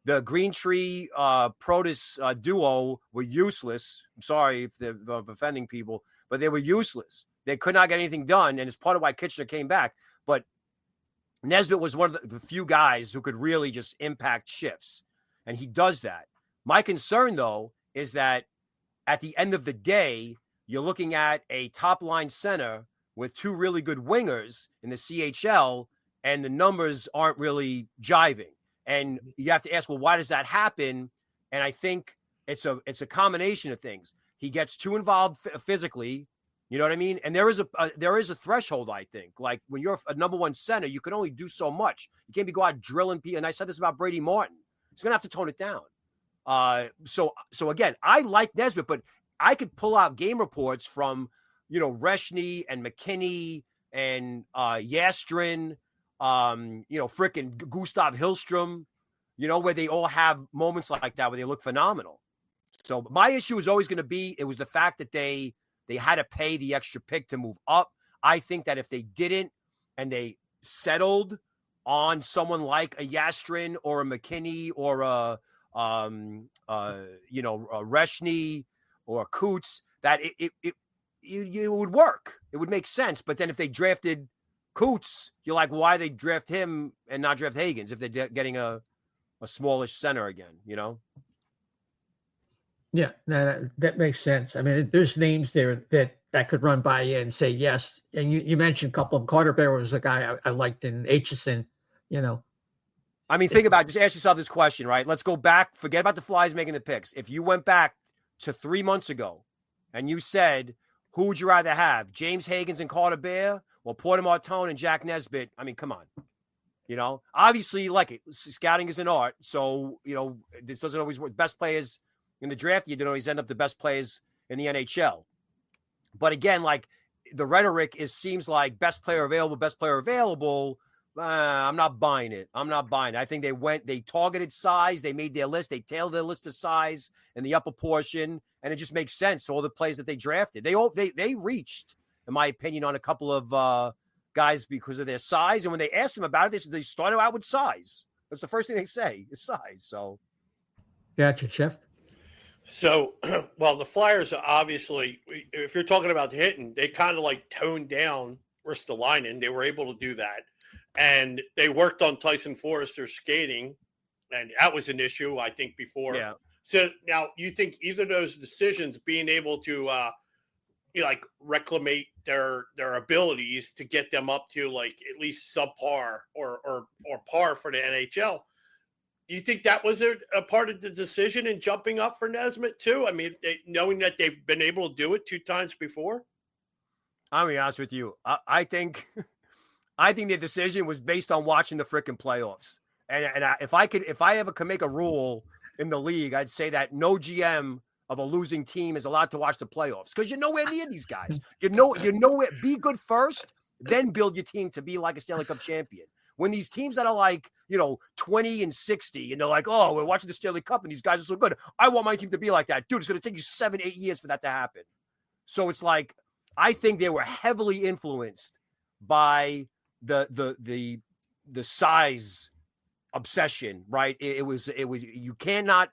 The Green Tree Protus duo were useless. I'm sorry if they're offending people, but they were useless. They could not get anything done, and it's part of why Kitchener came back. But Nesbitt was one of the few guys who could really just impact shifts, and he does that. My concern, though, is that at the end of the day, you're looking at a top-line center with two really good wingers in the CHL, and the numbers aren't really jiving. And you have to ask, well, why does that happen? And I think it's a combination of things. He gets too involved physically, You know what I mean? And there is a threshold, I think. Like when you're a number one center, you can only do so much. You can't be go out drilling people. And I said this about Brady Martin. He's gonna have to tone it down. So again, I like Nesbitt, but I could pull out game reports from Reshny and McKinney and Yastrin, frickin' Gustav Hillstrom, where they all have moments like that where they look phenomenal. So my issue is always going to be, it was the fact that they had to pay the extra pick to move up. I think that if they didn't and they settled on someone like a Yastrin or a McKinney or a Reshny or a Coots, that it would work. It would make sense. But then if they drafted Coots, you're like, why they draft him and not draft Hagens if they're getting a smallish center again, Yeah, that makes sense. I mean, there's names there that could run by you and say yes. And you mentioned a couple of them. Carter Bear was a guy I liked in Aitchison, I mean, think about it. Just ask yourself this question, right? Let's go back. Forget about the Flyers making the picks. If you went back to 3 months ago and you said, who would you rather have, James Hagens and Carter Bear or Porter Martone and Jack Nesbitt? I mean, come on. Obviously you like it. Scouting is an art. So, this doesn't always work. Best players in the draft, you don't always end up the best players in the NHL. But again, like the rhetoric seems like best player available. I'm not buying it. I think they targeted size. They made their list. They tailored their list to size in the upper portion. And it just makes sense. All the players that they drafted, they reached, in my opinion, on a couple of guys because of their size. And when they asked them about it, they said they started out with size. That's the first thing they say is size. So. Gotcha, Jeff. So, well, the Flyers are obviously, if you're talking about the hitting, they kind of like toned down Ristolainen. They were able to do that. And they worked on Tyson Forrester's skating, and that was an issue, I think, before. Yeah. So now you think either of those decisions, being able to reclamate their abilities to get them up to like at least subpar or par for the NHL, you think that was a part of the decision in jumping up for Nesbitt too? I mean, knowing that they've been able to do it 2 times before? I'll be honest with you. I think the decision was based on watching the freaking playoffs. And if I ever could make a rule in the league, I'd say that no GM of a losing team is allowed to watch the playoffs because you're nowhere near these guys. You're nowhere. Be good first, then build your team to be like a Stanley Cup champion. When these teams that are like, 20 and 60, and they're like, oh, we're watching the Stanley Cup and these guys are so good. I want my team to be like that. Dude, it's going to take you 7-8 years for that to happen. So it's like, I think they were heavily influenced by the size obsession, right? It was you cannot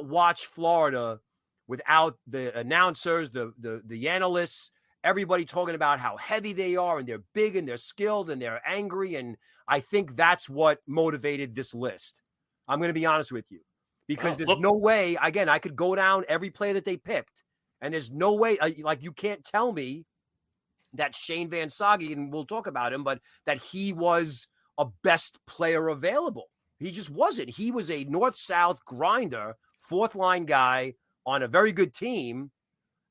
watch Florida without the announcers, the analysts, everybody talking about how heavy they are and they're big and they're skilled and they're angry. And I think that's what motivated this list. I'm going to be honest with you because there's no way, again, I could go down every player that they picked and there's no way, like you can't tell me that Shane Van Sage, and we'll talk about him, but that he was a best player available. He just wasn't. He was a north-south grinder, 4th line guy on a very good team.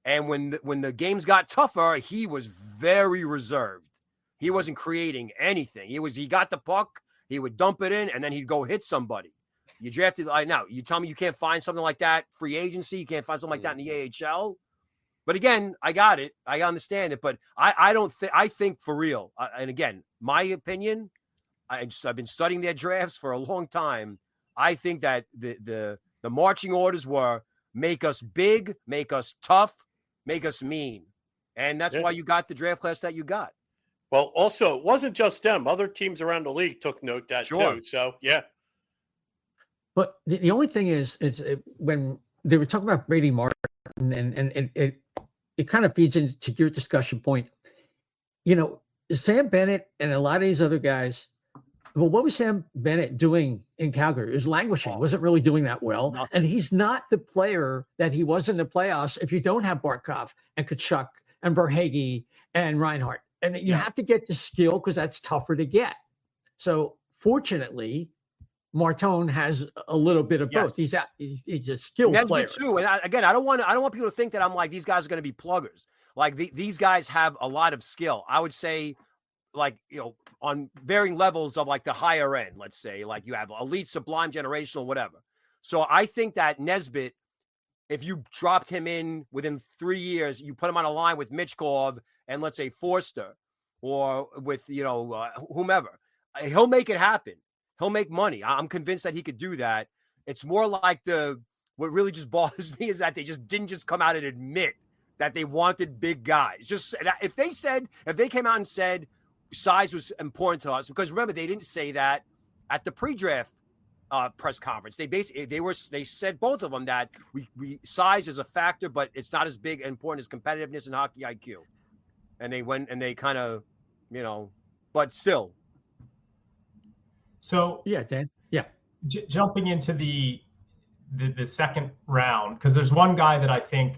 And when the games got tougher, he was very reserved. He wasn't creating anything. He got the puck, he would dump it in, and then he'd go hit somebody. You drafted now. You tell me you can't find something like that free agency. You can't find something like that in the AHL. But again, I got it. I understand it. But I don't think. I think for real. And again, my opinion. I've been studying their drafts for a long time. I think that the marching orders were make us big, make us tough, make us mean. And that's why you got the draft class that you got. Well, also, it wasn't just them. Other teams around the league took note that too. So, yeah. But the only thing is, when they were talking about Brady Martin, and it kind of feeds into your discussion point. Sam Bennett and a lot of these other guys, well, what was Sam Bennett doing in Calgary? He was languishing. Wasn't really doing that well. No. And he's not the player that he was in the playoffs if you don't have Barkov and Tkachuk and Verhaeghe and Reinhart. And you have to get the skill because that's tougher to get. So fortunately, Martone has a little bit of both. Yes. He's a skilled player Nesbitt too. And I don't want people to think that I'm like, these guys are going to be pluggers. Like these guys have a lot of skill. I would say, like, on varying levels of like the higher end, let's say, like you have elite, sublime, generational, whatever. So I think that Nesbitt, if you dropped him in within 3 years, you put him on a line with Mitchkov and let's say Forster or with, whomever, he'll make it happen. He'll make money. I'm convinced that he could do that. It's more like what really just bothers me is that they just didn't just come out and admit that they wanted big guys. Just if they came out and said size was important to us, because remember, they didn't say that at the pre-draft press conference. They said, both of them, that we size is a factor, but it's not as big and important as competitiveness and hockey IQ. And they went and they kind of, but still. So yeah, Dan. Yeah. Jumping into the second round, because there's one guy that I think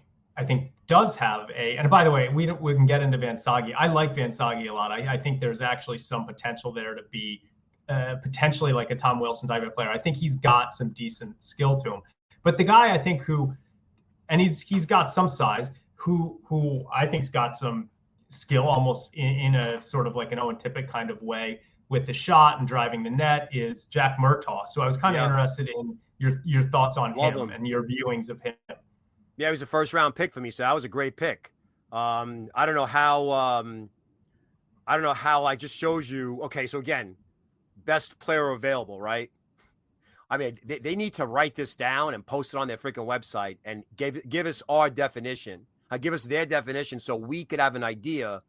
does have and by the way, we can get into Van Sage. I like Van Sage a lot. I think there's actually some potential there to be potentially like a Tom Wilson type of player. I think he's got some decent skill to him. But the guy I think he's got some size, who I think's got some skill almost in a sort of like an Owen Tippett kind of way with the shot and driving the net, is Jack Murtaugh. So I was kind of interested in your thoughts on him and your viewings of him. Yeah, he was a first round pick for me, so that was a great pick. I don't know how like just shows you. Okay, so again, best player available, right? I mean, they need to write this down and post it on their freaking website and give us our definition. Give us their definition so we could have an idea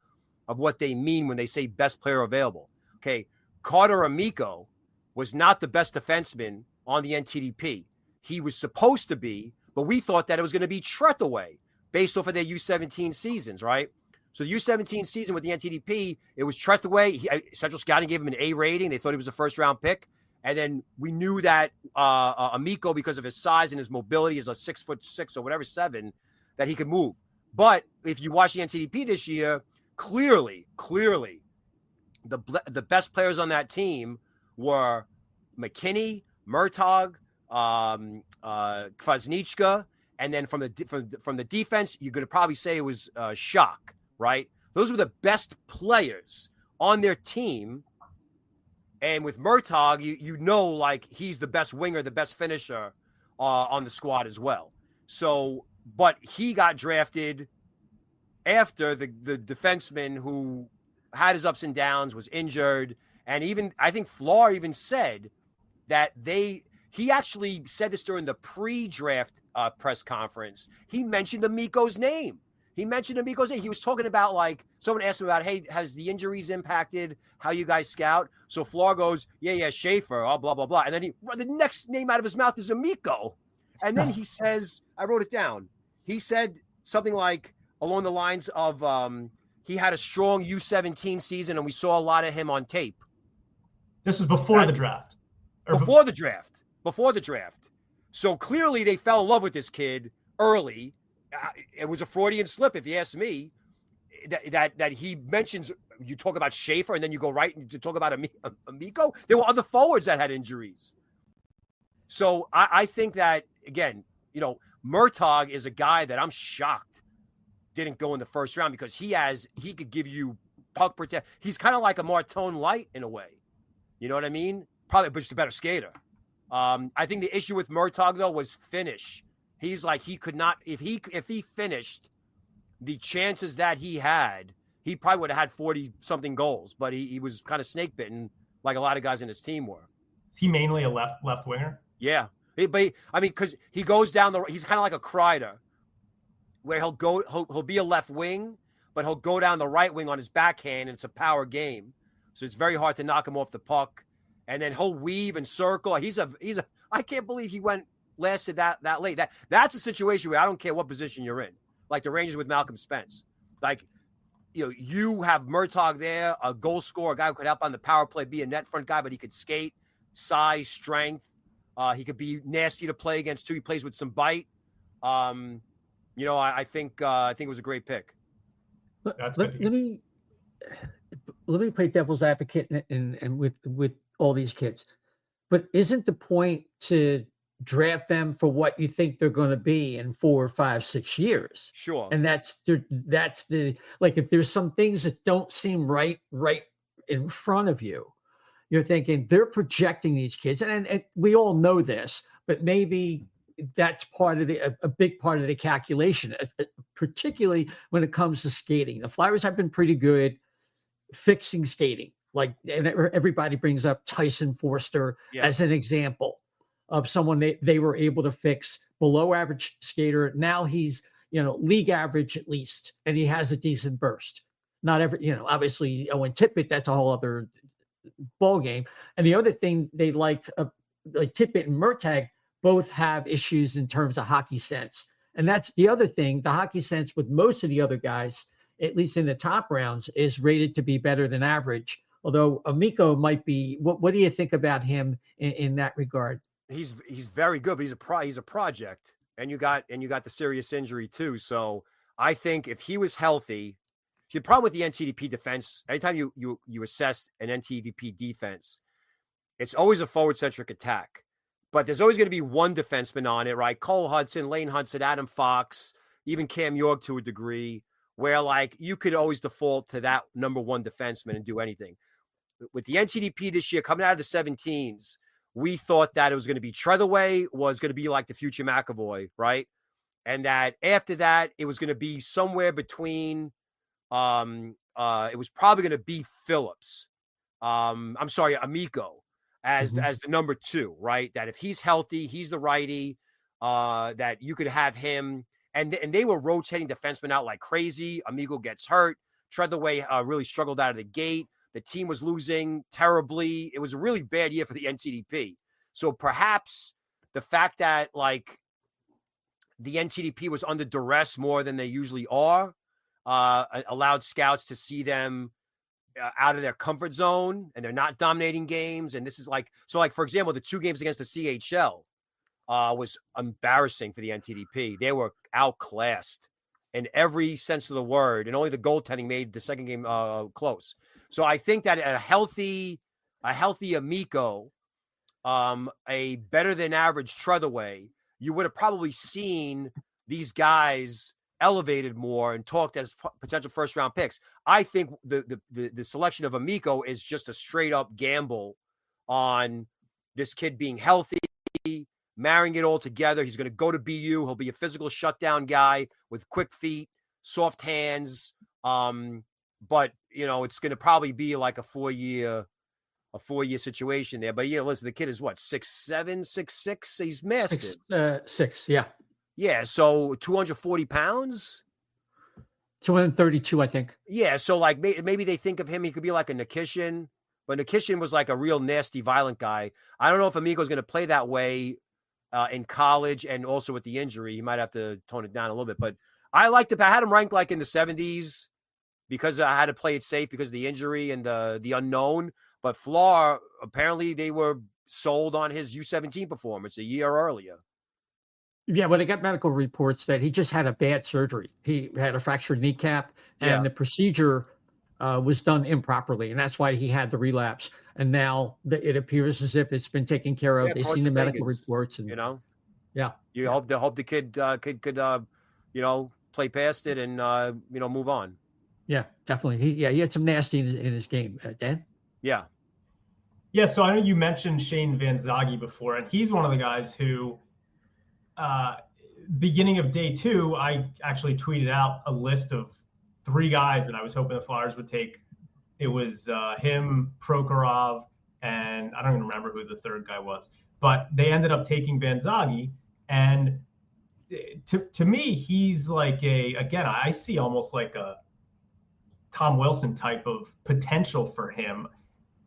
of what they mean when they say best player available. Okay, Carter Amico was not the best defenseman on the NTDP. He was supposed to be, but we thought that it was going to be Trethaway based off of their U17 seasons, right? So the U17 season with the NTDP, it was Trethaway. Central Scouting gave him an A rating. They thought he was a first-round pick. And then we knew that Amico, because of his size and his mobility, is a 6'6" or whatever, 7, that he could move. But if you watch the NTDP this year, clearly, the best players on that team were McKinney, Murtaugh, Kvasnichka, and then from the defense, you're going to probably say it was Shock, right? Those were the best players on their team. And with Murtaugh, you know, like he's the best winger, the best finisher on the squad as well. So, but he got drafted after the defenseman who had his ups and downs, was injured. And even, I think Floor even said that he actually said this during the pre-draft press conference. He mentioned Amico's name. He was talking about, like, someone asked him about, hey, has the injuries impacted how you guys scout? So Floor goes, yeah, Schaefer, blah, blah, blah. And then the next name out of his mouth is Amico. And then he says, I wrote it down. He said something like along the lines of he had a strong U17 season and we saw a lot of him on tape. This is before the draft. Before the draft. So clearly they fell in love with this kid early. It was a Freudian slip, if you ask me, that he mentions, you talk about Schaefer and then you go right to talk about Amico. There were other forwards that had injuries. So I think that, again, you know, Murtaugh is a guy that I'm shocked didn't go in the first round, because he could give you puck protect. He's kind of like a Martone light in a way. You know what I mean? Probably, but just a better skater. I think the issue with Murtaugh, though, was finish. He's like, he could not, if he finished, the chances that he had, he probably would have had 40-something goals, but he was kind of snake bitten like a lot of guys in his team were. Is he mainly a left winger? Yeah. Because he goes down he's kind of like a Kreider, where he'll be a left wing, but he'll go down the right wing on his backhand, and it's a power game. So it's very hard to knock him off the puck. And then he'll weave and circle. I can't believe he lasted that late. That's a situation where I don't care what position you're in. Like the Rangers with Malcolm Spence. Like, you know, you have Murtaugh there, a goal scorer, a guy who could help on the power play, be a net front guy, but he could skate, size, strength. He could be nasty to play against too. He plays with some bite. You know, I think it was a great pick. Let me play devil's advocate and with all these kids. but isn't the point to draft them for what you think they're going to be in 4, 5, 6 years? Sure. And that's the like, if there's some things that don't seem right in front of you, you're thinking they're projecting these kids, and we all know this, but maybe that's part of a big part of the calculation, particularly when it comes to skating. The Flyers have been pretty good fixing skating. Like, and everybody brings up Tyson Forster as an example of someone they were able to fix, below average skater. Now he's, league average at least, and he has a decent burst. Not every, obviously Owen Tippett, that's a whole other ball game. And the other thing they like Tippett and Mertag both have issues in terms of hockey sense. And that's the other thing. The hockey sense with most of the other guys, at least in the top rounds, is rated to be better than average. Although Amico might be. What do you think about him in that regard? He's very good, but he's a project, and you got the serious injury too. So I think if he was healthy, the problem with the NTDP defense, anytime you assess an NTDP defense, it's always a forward centric attack, but there's always going to be one defenseman on it, right? Cole Hudson, Lane Hudson, Adam Fox, even Cam York to a degree, where like you could always default to that number one defenseman and do anything. With the NTDP this year, coming out of the 17s, we thought that it was going to be Treadaway was going to be like the future McAvoy, right? And that after that, it was going to be somewhere between, it was probably going to be Phillips. Amico as the number two, right? That if he's healthy, he's the righty, that you could have him. And they were rotating defensemen out like crazy. Amico gets hurt. Treadaway really struggled out of the gate. The team was losing terribly. It was a really bad year for the NTDP. So perhaps the fact that like the NTDP was under duress more than they usually are, allowed scouts to see them out of their comfort zone, and they're not dominating games. And this is like, so like, for example, the 2 games against the CHL was embarrassing for the NTDP. They were outclassed in every sense of the word, and only the goaltending made the second game close. So I think that a healthy Amico, a better than average Treadaway, you would have probably seen these guys elevated more and talked as potential first round picks. I think the selection of Amico is just a straight up gamble on this kid being healthy, marrying it all together. He's going to go to BU. He'll be a physical shutdown guy with quick feet, soft hands. But it's going to probably be like a 4-year situation there. But yeah, listen, the kid is what, 6'7", 6'6"? He's massive. 6, yeah. Yeah, so 240 pounds? 232, I think. Yeah, so like maybe they think of him, he could be like a Nikishin, but Nikishin was like a real nasty, violent guy. I don't know if Amico's going to play that way in college, and also with the injury, he might have to tone it down a little bit. But I had him ranked like in the 70s because I had to play it safe because of the injury and the unknown. But Fleur, apparently they were sold on his U17 performance a year earlier. Yeah, well, they got medical reports that he just had a bad surgery. He had a fractured kneecap, and the procedure was done improperly, and that's why he had the relapse. And now it appears as if it's been taken care of. They've seen the medical reports, and you hope the kid could play past it and move on. Yeah, definitely. He had some nasty in his game. Dan? Yeah. Yeah, so I know you mentioned Shane Van Zage before, and he's one of the guys who, beginning of day 2, I actually tweeted out a list of 3 guys that I was hoping the Flyers would take. It was him, Prokhorov, and I don't even remember who the third guy was. But they ended up taking Van Zage, and to me, he's like I see almost like a Tom Wilson type of potential for him.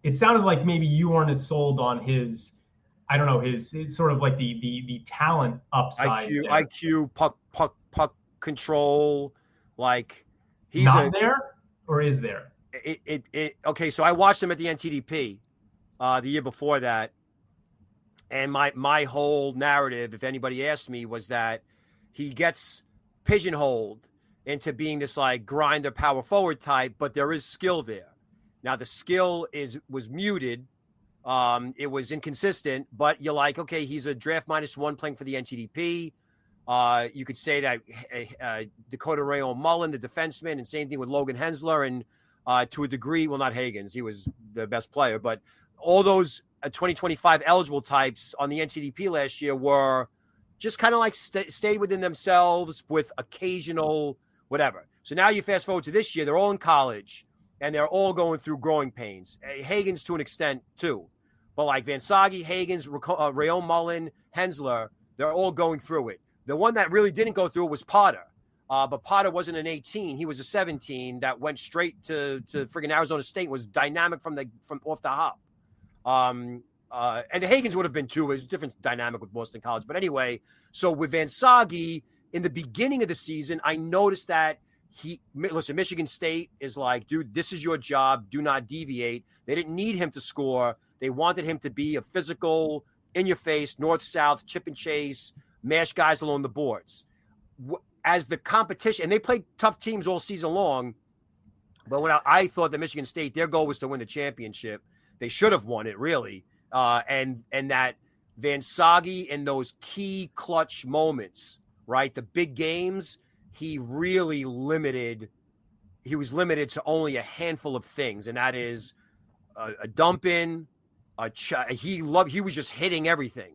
It sounded like maybe you weren't as sold on his, I don't know, his sort of like the talent upside. IQ, puck control, like he's not there, or is there? Okay, so I watched him at the NTDP the year before that, and my whole narrative, if anybody asked me, was that he gets pigeonholed into being this like grinder power forward type, but there is skill there. Now the skill was muted It was inconsistent, but you're like, okay, he's a draft -1 playing for the NTDP. You could say that Dakota Rayon Mullen, the defenseman, and same thing with Logan Hensler, and to a degree, well, not Hagens, he was the best player, but all those 2025 eligible types on the NTDP last year were just kind of like stayed within themselves with occasional whatever. So now you fast forward to this year, they're all in college, and they're all going through growing pains. Hagens to an extent too. But like Van Sage, Hagens, Rayon Mullen, Hensler, they're all going through it. The one that really didn't go through it was Potter. But Potter wasn't an 18. He was a 17 that went straight to friggin' Arizona State, was dynamic from off the hop. And Hagens would have been too. It was a different dynamic with Boston College. But anyway, so with Van Sage, in the beginning of the season, I noticed that Michigan State is like, dude, this is your job. Do not deviate. They didn't need him to score. They wanted him to be a physical, in-your-face, north-south, chip and chase, mash guys along the boards. As the competition, and they played tough teams all season long, but when I thought that Michigan State, their goal was to win the championship. They should have won it, really. And that Van Sage in those key clutch moments, right, the big games, he really was limited to only a handful of things, and that is a dump in, he was just hitting everything.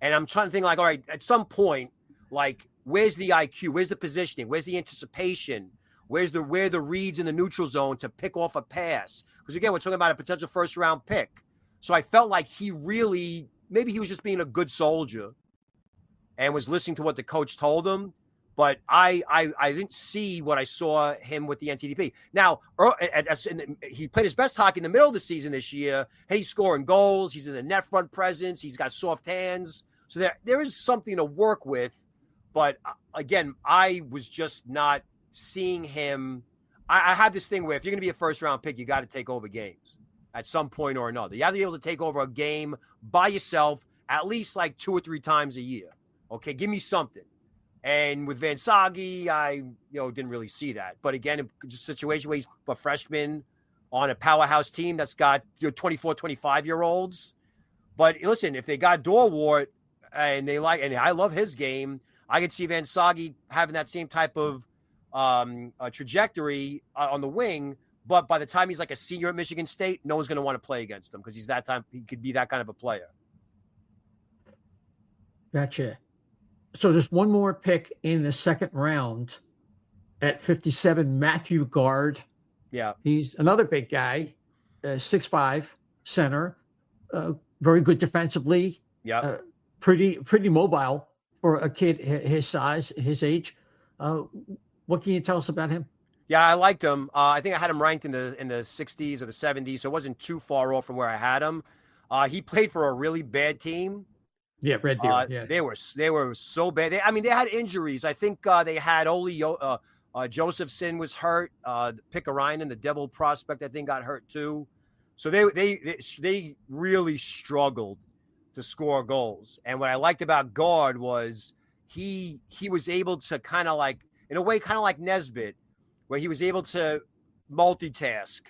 And I'm trying to think, like, all right, at some point, like, where's the IQ? Where's the positioning? Where's the anticipation? Where the reads in the neutral zone to pick off a pass? Because again, we're talking about a potential first-round pick. So I felt like maybe he was just being a good soldier and was listening to what the coach told him. But I didn't see what I saw him with the NTDP. Now, he played his best hockey in the middle of the season this year. He's scoring goals. He's in the net front presence. He's got soft hands. So there is something to work with. But again, I was just not seeing him. I have this thing where if you're going to be a first-round pick, you got to take over games at some point or another. You have to be able to take over a game by yourself at least like 2 or 3 times a year. Okay, give me something. And with Van Sage, I didn't really see that. But again, just a situation where he's a freshman on a powerhouse team that's got 24, 25-year-olds. But listen, if they got Dorwart and I love his game, I could see Van Sage having that same type of trajectory on the wing. But by the time he's like a senior at Michigan State, no one's going to want to play against him because he could be that kind of a player. Gotcha. So there's one more pick in the second round at 57, Matthew Guard. Yeah. He's another big guy, 6'5", center, very good defensively. Yeah. Pretty mobile for a kid his size, his age. What can you tell us about him? Yeah, I liked him. I think I had him ranked in the 60s or the 70s, so it wasn't too far off from where I had him. He played for a really bad team. Yeah, Red Deer. Yeah. They were so bad. They had injuries. I think they had Josephson was hurt. Pickarainen, the Devil prospect, I think got hurt too. So they really struggled to score goals. And what I liked about Guard was he was able to kind of like, in a way, kind of like Nesbitt, where he was able to multitask,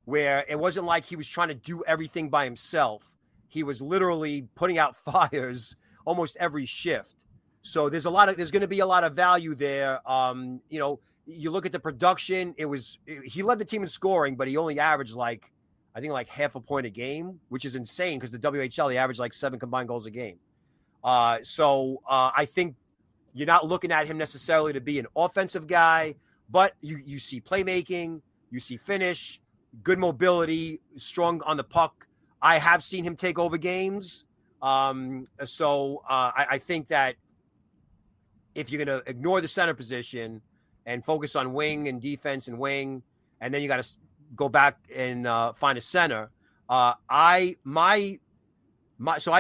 where it wasn't like he was trying to do everything by himself. He was literally putting out fires almost every shift. So there's going to be a lot of value there. You look at the production, he led the team in scoring, but he only averaged like half a point a game, which is insane because the WHL, he averaged like 7 combined goals a game. So I think you're not looking at him necessarily to be an offensive guy, but you see playmaking, you see finish, good mobility, strong on the puck. I have seen him take over games. So I think that if you're going to ignore the center position and focus on wing and defense and wing, and then you got to go back and find a center. So I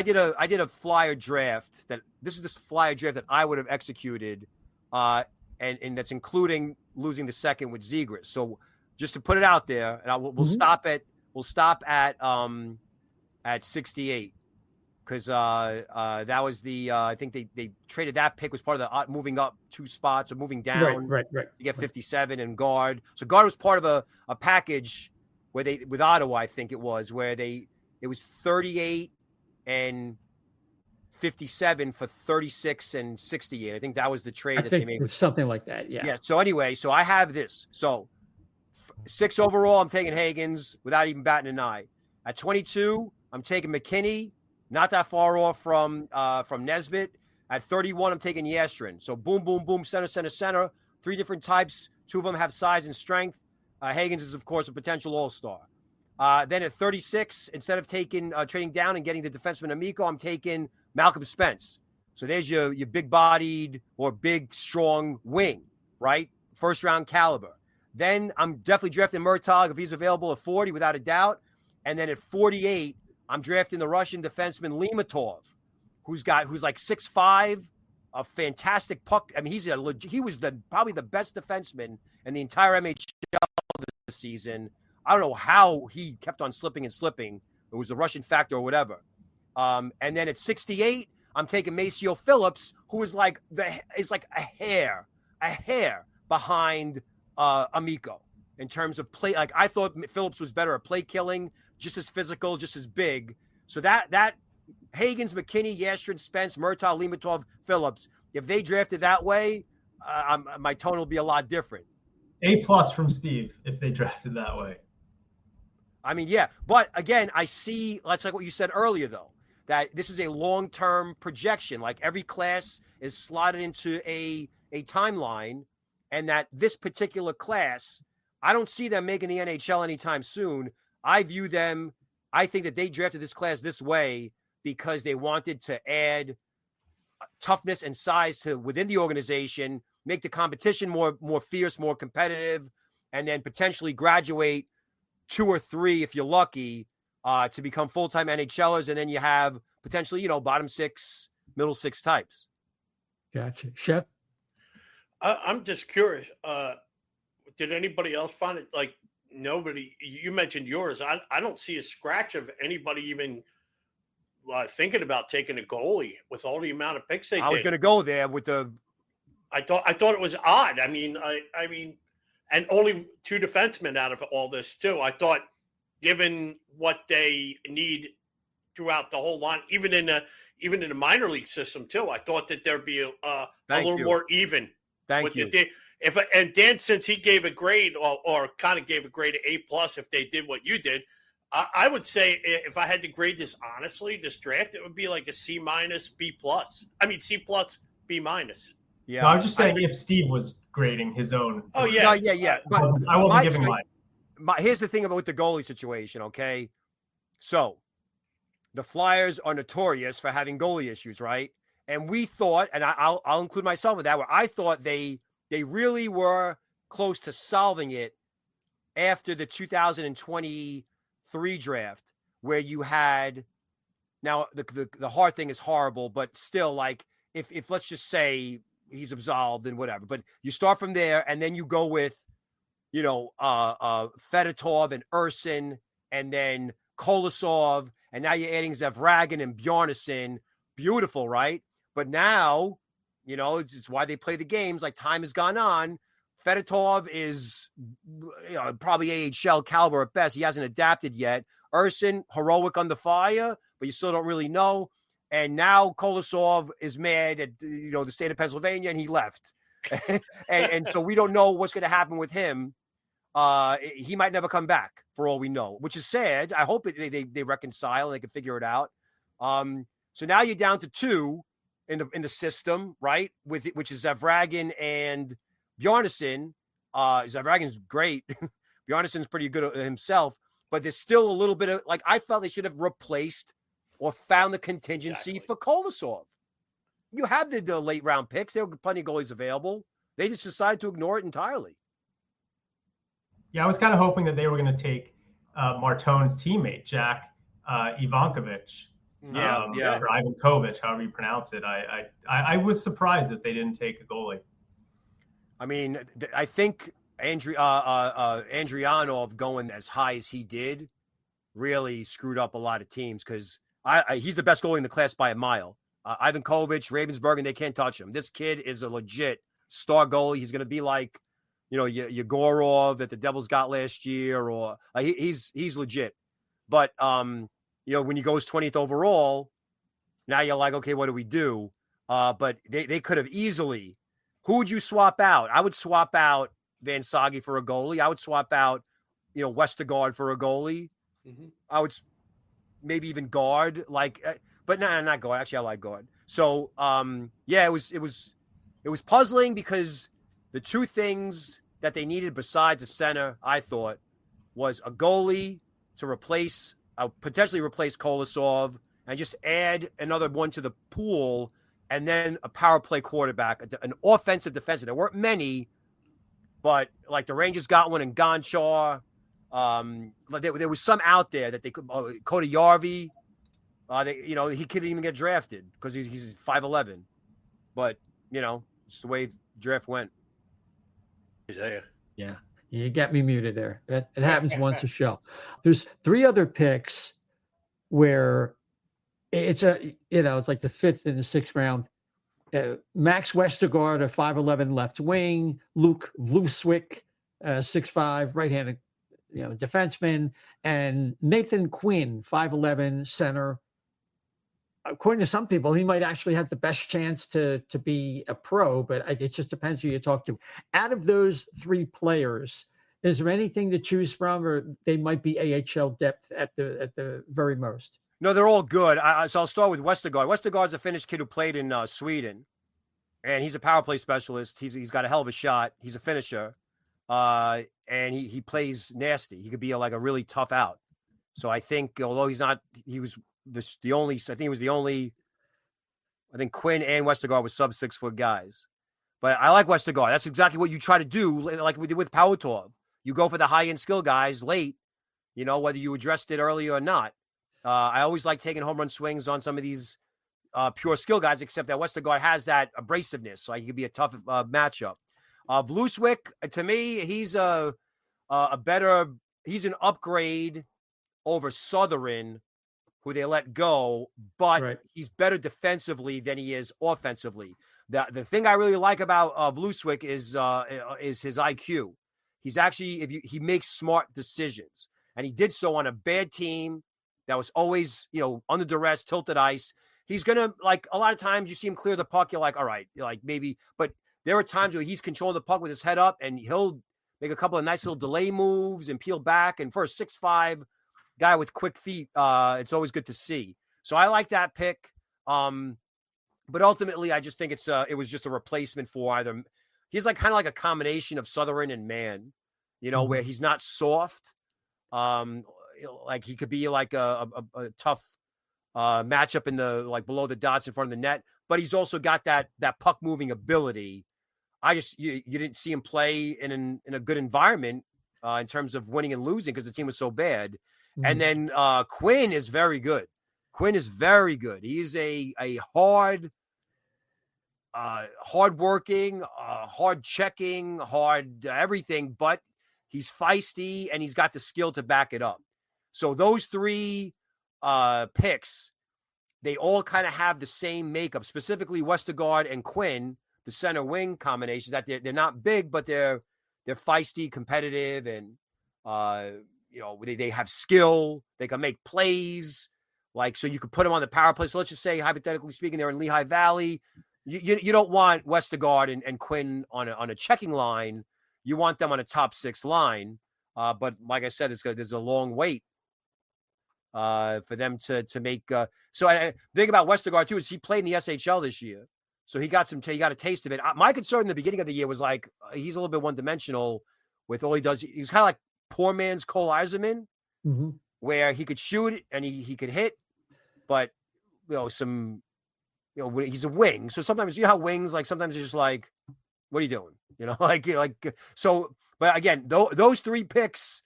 did a flyer draft this is this flyer draft that I would have executed, and that's including losing the second with Zegras. So just to put it out there, and we'll stop at 68 because that was the I think they traded that pick was part of the moving up 2 spots or moving down. Right. You get 57 and Guard. So Guard was part of a package where with Ottawa, I think it was, where they it was 38 and 57 for 36 and 68. I think that was the trade that they made. It's something like that. Yeah. Yeah. So anyway, so I have this. So 6 overall, I'm taking Hagens without even batting an eye. At 22, I'm taking McKinney, not that far off from Nesbitt. At 31, I'm taking Yastrin. So boom, boom, boom, center, center, center. 3 different types. 2 of them have size and strength. Hagens is, of course, a potential all-star. Then at 36, instead of trading down and getting the defenseman Amico, I'm taking Malcolm Spence. So there's your big-bodied or big, strong wing, right? First-round caliber. Then I'm definitely drafting Murtaugh if he's available at 40, without a doubt. And then at 48, I'm drafting the Russian defenseman Limatov, who's like 6'5", a fantastic puck. I mean, he was probably the best defenseman in the entire NHL this season. I don't know how he kept on slipping and slipping. It was the Russian factor or whatever. And then at 68, I'm taking Maceo Phillips, who is like a hair behind Amico in terms of play. Like, I thought Phillips was better at play killing, just as physical, just as big. So that Hagens, McKinney, Yastrin, Spence, Murtaugh, Limatov, Phillips, if they drafted that way, my tone will be a lot different. A+ from Steve if they drafted that way. I mean, yeah. But again, I see, that's like what you said earlier, though, that this is a long-term projection. Like, every class is slotted into a timeline, and that this particular class, I don't see them making the NHL anytime soon. I think that they drafted this class this way because they wanted to add toughness and size to within the organization, make the competition more fierce, more competitive, and then potentially graduate 2 or 3, if you're lucky, to become full-time NHLers. And then you have potentially, bottom 6, middle 6 types. Gotcha. Chef? I'm just curious. Did anybody else find it? Like, nobody, you mentioned yours. I don't see a scratch of anybody even thinking about taking a goalie with all the amount of picks they did. I was going to go there with the. I thought it was odd. I mean, and only 2 defensemen out of all this too. I thought, given what they need throughout the whole line, even in the minor league system too, I thought that there'd be a little more even. Thank you. And Dan, since he gave a grade or kind of gave a grade of A+ if they did what you did, I would say, if I had to grade this honestly, this draft, it would be like a C-, B+. I mean, C+, B-. Yeah, no, I was just saying if Steve was grading his own. Oh yeah, yeah. But I wasn't giving mine. Here's the thing about the goalie situation. Okay, so the Flyers are notorious for having goalie issues, right? And we thought, and I'll include myself in that, where I thought they really were close to solving it after the 2023 draft, where you had, now the hard thing is horrible, but still, like, if let's just say he's absolved and whatever, but you start from there and then you go with, Fedotov and Ursin and then Kolosov, and now you're adding Zavragin and Bjarnason. Beautiful, right? But now, it's why they play the games. Like, time has gone on. Fedotov is probably AHL caliber at best. He hasn't adapted yet. Ursin, heroic under fire, but you still don't really know. And now Kolosov is mad at the state of Pennsylvania, and he left. and so we don't know what's going to happen with him. He might never come back, for all we know, which is sad. I hope they reconcile and they can figure it out. So now you're down to 2 in the system, right? Which is Zavragin and Bjarnason. Zavragin's great. Bjarnason's pretty good himself, but there's still a little bit of, like, I felt they should have replaced or found the contingency for Kolosov. You have the late round picks. There were plenty of goalies available. They just decided to ignore it entirely. Yeah, I was kind of hoping that they were going to take Martone's teammate, Jack Ivankovic. Or Ivankovic, however you pronounce it. I was surprised that they didn't take a goalie. I mean, I think Andrianov going as high as he did really screwed up a lot of teams, because he's the best goalie in the class by a mile. Ivankovic, Ravensburg, and they can't touch him. This kid is a legit star goalie. He's going to be like, Yegorov that the Devils got last year, or he's legit. But when he goes 20th overall, now you're like, okay, what do we do? But they could have easily. Who would you swap out? I would swap out Van Sage for a goalie. I would swap out, Westergaard for a goalie. Mm-hmm. I would maybe even guard, but no, not guard. Actually, I like guard. So, it was puzzling because the two things that they needed besides a center, I thought, was a goalie to potentially replace Kolosov and just add another one to the pool, and then a power play quarterback, an offensive defensive. There weren't many, but like the Rangers got one in Gonchar. There was some out there that they could. Cody Yarvi, he couldn't even get drafted because he's 5'11", but it's the way the draft went. Yeah, you got me muted there. It happens once a show. There's 3 other picks where it's like the 5th and the 6th round. Max Westergaard, a 5'11" left wing. Luke Vluswick, 6'5", right-handed defenseman, and Nathan Quinn, 5'11", center. According to some people, he might actually have the best chance to be a pro, but it just depends who you talk to. Out of those 3 players, is there anything to choose from, or they might be AHL depth at the very most? No, they're all good. So I'll start with Westergaard. Westergaard's a Finnish kid who played in Sweden, and he's a power play specialist. He's got a hell of a shot. He's a finisher, and he plays nasty. He could be a really tough out. So I think, although he was the only. I think he was the only. I think Quinn and Westergaard were sub 6 foot guys, but I like Westergaard. That's exactly what you try to do, like we did with Powatov. You go for the high end skill guys late, whether you addressed it earlier or not. I always like taking home run swings on some of these pure skill guys, except that Westergaard has that abrasiveness, so he could be a tough matchup. Vluswick, to me, he's an upgrade over Southern, who they let go, but he's better defensively than he is offensively. The thing I really like about Vluswick is his IQ. He's actually, he makes smart decisions, and he did so on a bad team that was always, under duress, tilted ice. He's going to, a lot of times you see him clear the puck. You're like, all right, maybe. But there are times where he's controlling the puck with his head up, and he'll make a couple of nice little delay moves and peel back. And for a 6'5" guy with quick feet, it's always good to see. So I like that pick. But ultimately, I just think it was just a replacement for either. He's kind of like a combination of Southern and Mann, where he's not soft. He could be a tough matchup in the below the dots in front of the net, but he's also got that puck moving ability. You didn't see him play in a good environment in terms of winning and losing because the team was so bad. Mm-hmm. And then Quinn is very good. He's a hard-working, hard checking, hard everything, but he's feisty and he's got the skill to back it up. So those 3 picks, they all kind of have the same makeup, specifically Westergaard and Quinn, the center wing combinations, that they're not big, but they're feisty, competitive, and they have skill. They can make plays. So you could put them on the power play. So let's just say, hypothetically speaking, they're in Lehigh Valley. You don't want Westergaard and Quinn on a checking line. You want them on a top 6 line. But like I said, there's a long wait for them to make. So I think about Westergaard too is he played in the SHL this year, so he got a taste of it. My concern in the beginning of the year was he's a little bit one dimensional with all he does. He's kind of like poor man's Cole Eiserman, mm-hmm. where he could shoot and he could hit, but he's a wing. So sometimes how wings sometimes it's just what are you doing? So. But again, those 3 picks,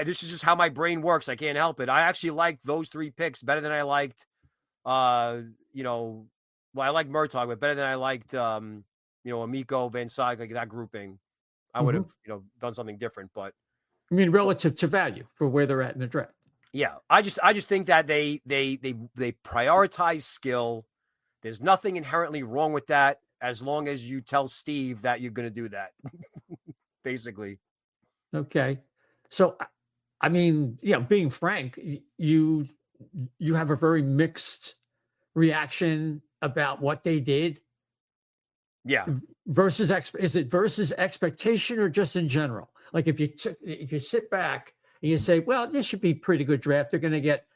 this is just how my brain works. I can't help it. I actually liked those 3 picks better than I liked, I like Murtaugh, but better than I liked, Amico, Van Sage, that grouping. I would have, done something different. But I mean, relative to value for where they're at in the draft. Yeah, I just think that they prioritize skill. There's nothing inherently wrong with that, as long as you tell Steve that you're going to do that. Basically. Okay. So, I mean, being frank, you you have a very mixed reaction about what they did Yeah. versus is it versus expectation or just in general? Like if you sit back and you say, well, this should be pretty good draft. They're going to get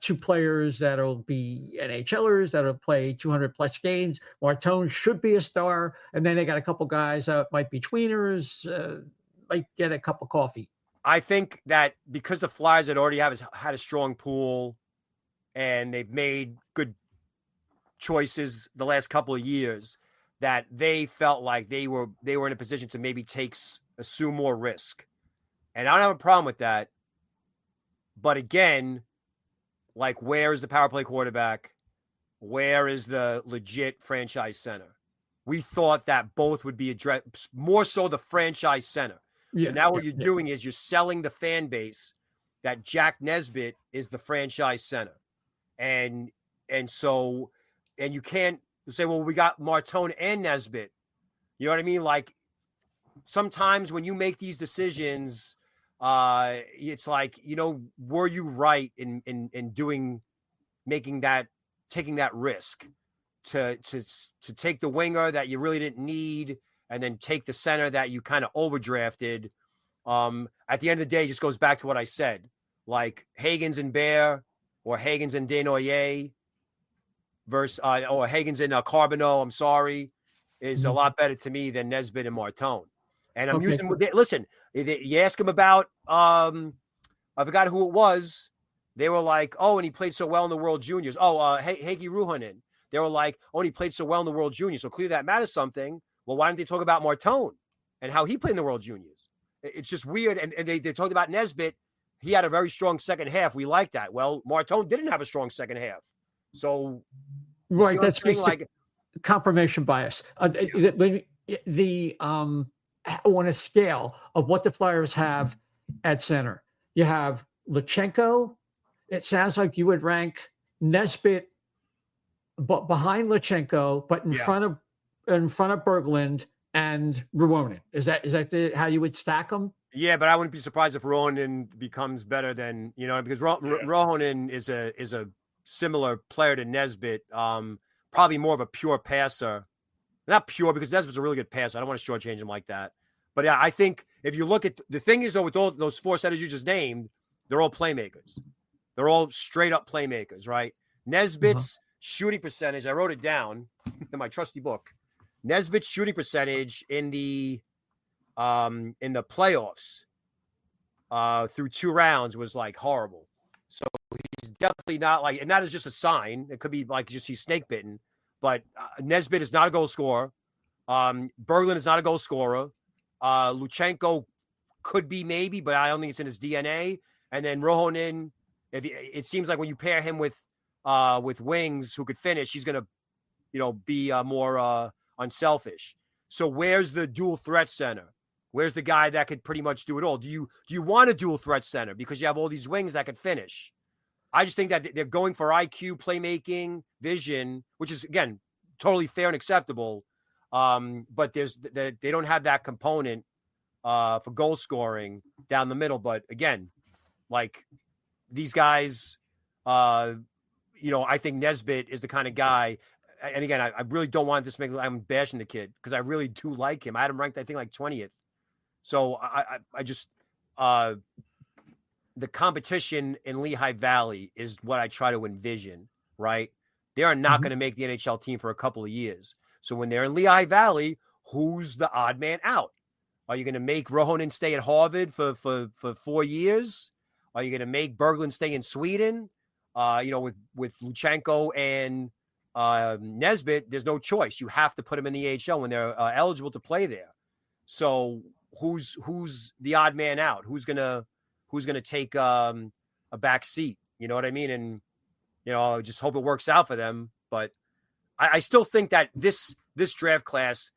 two players that'll be NHLers that'll play 200 plus games. Martone should be a star, and then they got a couple guys that might be tweeners, might get a cup of coffee. I think that because the Flyers had already had a strong pool, and they've made good choices the last couple of years, that they felt like they were in a position to maybe assume more risk, and I don't have a problem with that. But again, like, where is the power play quarterback? Where is the legit franchise center? We thought that both would be addressed, more so the franchise center. So now what you're doing is you're selling the fan base that Jack Nesbitt is the franchise center. And you can't say, well, we got Martone and Nesbitt. You know what I mean? Like, sometimes when you make these decisions, it's like, were you right in taking that risk to take the winger that you really didn't need and then take the center that you kind of overdrafted? At the end of the day, it just goes back to what I said, like Hagens and Bear or Hagens and Desnoyers versus or Hagens and Carbonneau, I'm sorry, is a lot better to me than Nesbitt and Martone. And I'm listen, you ask him about, I forgot who it was. They were like, oh, and he played so well in the World Juniors. Oh, Heikki Ruohonen. They were like, oh, and he played so well in the World Juniors. So clearly that matters something. Well, why didn't they talk about Martone and how he played in the World Juniors? It's just weird. And they talked about Nesbitt. He had a very strong second half. We like that. Well, Martone didn't have a strong second half. So, right, that's like confirmation bias. On a scale of what the Flyers have at center, you have Luchenko. It sounds like you would rank Nesbitt but behind Luchenko, but in front of Berglund and Ruohonen. Is that how you would stack them? Yeah, but I wouldn't be surprised if Ruohonen becomes better than, because Ruohonen is a similar player to Nesbitt, probably more of a pure passer. Not pure, because Nesbitt's a really good passer. I don't want to shortchange him like that. But yeah, I think if you look at the thing is, though, with all those four centers you just named, they're all playmakers. They're all straight up playmakers, right? Nesbitt's shooting percentage, I wrote it down in my trusty book. Nesbitt's shooting percentage in the playoffs through 2 rounds was like horrible. So he's definitely not like, and that is just a sign. It could be like just he's snake bitten. But Nesbitt is not a goal scorer. Berglund is not a goal scorer. Luchenko could be maybe, but I don't think it's in his DNA. And then Ruohonen, it seems like when you pair him with wings who could finish, he's going to, be more unselfish. So where's the dual threat center? Where's the guy that could pretty much do it all? Do you want a dual threat center because you have all these wings that could finish? I just think that they're going for IQ, playmaking, vision, which is, again, totally fair and acceptable. But they don't have that component for goal scoring down the middle. But again, like these guys, I think Nesbitt is the kind of guy. And again, I really don't want this to make I'm bashing the kid because I really do like him. I had him ranked, I think, like 20th. So I just the competition in Lehigh Valley is what I try to envision, right? They are not going to make the NHL team for a couple of years. So when they're in Lehigh Valley, who's the odd man out? Are you going to make Ruohonen stay at Harvard for 4 years? Are you going to make Berglund stay in Sweden? With Luchenko and Nesbitt, there's no choice. You have to put them in the AHL when they're eligible to play there. So who's the odd man out? Who's gonna take a back seat? You know what I mean? And I just hope it works out for them. But I still think that this draft class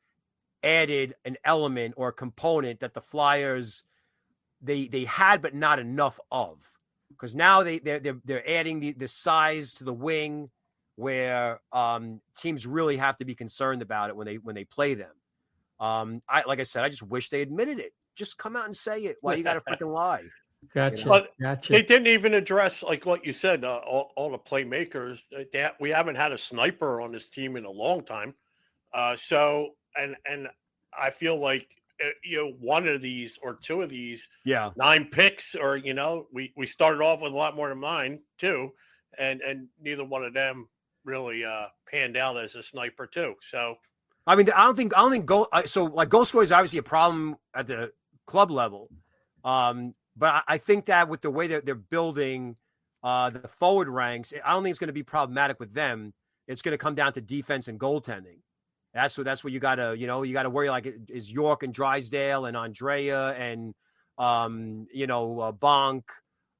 added an element or a component that the Flyers they had but not enough of, because now they're adding the size to the wing where teams really have to be concerned about it when they play them. Like I said, I just wish they admitted it. Just come out and say it. Why you got to freaking lie? Gotcha. But Gotcha. they didn't even address, like what you said, all the playmakers. We haven't had a sniper on this team in a long time. So I feel like one of these or two of these 9 picks, or we started off with a lot more than 9 too, and neither one of them really panned out as a sniper too. So I mean, I don't think goal scoring is obviously a problem at the club level. But I think that with the way that they're building the forward ranks, I don't think it's going to be problematic with them. It's going to come down to defense and goaltending. That's what you got to worry. Like, is York and Drysdale and Andrea and Bonk,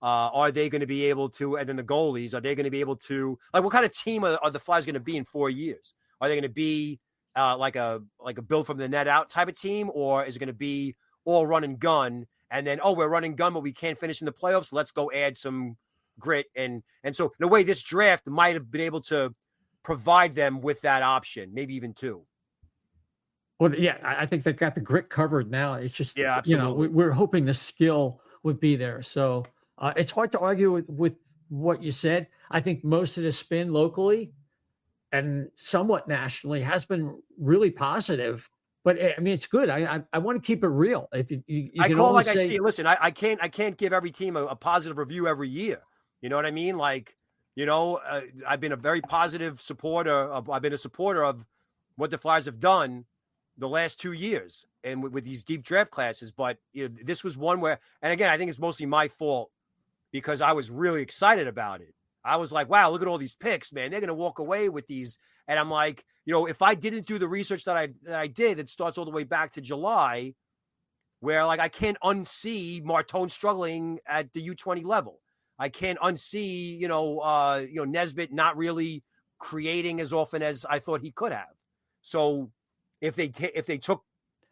are they going to be able to? And then the goalies, are they going to be able to? Like, what kind of team are the Flyers going to be in 4 years? Are they going to be like a build from the net out type of team, or is it going to be all run and gun? And then, we're running gun, but we can't finish in the playoffs. Let's go add some grit. And so, in a way, this draft might have been able to provide them with that option, maybe even 2. Well, yeah, I think they've got the grit covered now. It's just, absolutely. We're hoping the skill would be there. So it's hard to argue with what you said. I think most of the spin locally and somewhat nationally has been really positive. But I mean, it's good. I want to keep it real. If you I can call always like say, I see it. Listen, I can't give every team a positive review every year. You know what I mean? Like, I've been a very positive supporter. I've been a supporter of what the Flyers have done the last 2 years, and with these deep draft classes. But this was one where, and again, I think it's mostly my fault because I was really excited about it. I was like, wow, look at all these picks, man. They're going to walk away with these. And I'm like, if I didn't do the research that I did, it starts all the way back to July, where like I can't unsee Martone struggling at the U20 level. I can't unsee, Nesbitt not really creating as often as I thought he could have. So if they took,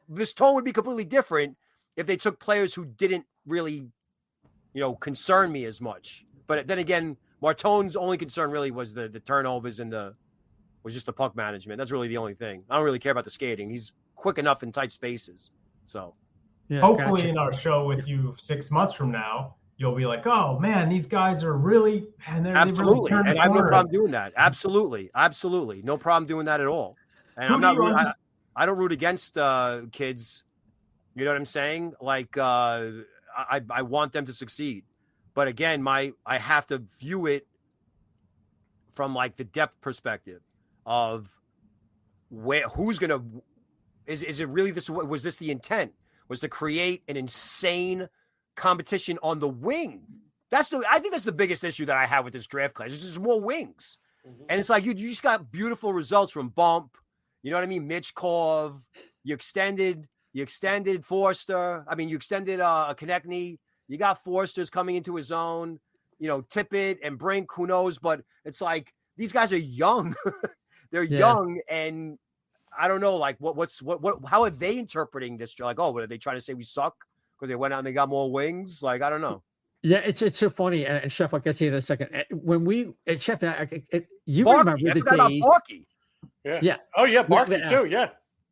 this tone would be completely different if they took players who didn't really, concern me as much. But then again, Martone's only concern really was the turnovers and was just the puck management. That's really the only thing. I don't really care about the skating. He's quick enough in tight spaces. So hopefully in our show with you 6 months from now, you'll be like, oh man, these guys are really, absolutely. Really and I have no problem doing that. Absolutely. No problem doing that at all. And I don't root against kids. You know what I'm saying? Like I want them to succeed. But again, I have to view it from like the depth perspective of who's going to, is it really this? Was this the intent? Was to create an insane competition on the wing? I think that's the biggest issue that I have with this draft class. It's just more wings. Mm-hmm. And it's like, you just got beautiful results from Bump. You know what I mean? Mitch Kov, you extended Forster. I mean, you extended Konechny. You got Forster's coming into his own, Tippett and Brink, who knows? But it's like, these guys are young. They're young. And I don't know, like how are they interpreting this? Like, what are they trying to say? We suck because they went out and they got more wings? Like, I don't know. Yeah, it's so funny. And Chef, I'll get to you in a second. When we, Chef, you Barkey, remember the days. Barkey. Yeah. Oh yeah, Barkey too. Yeah.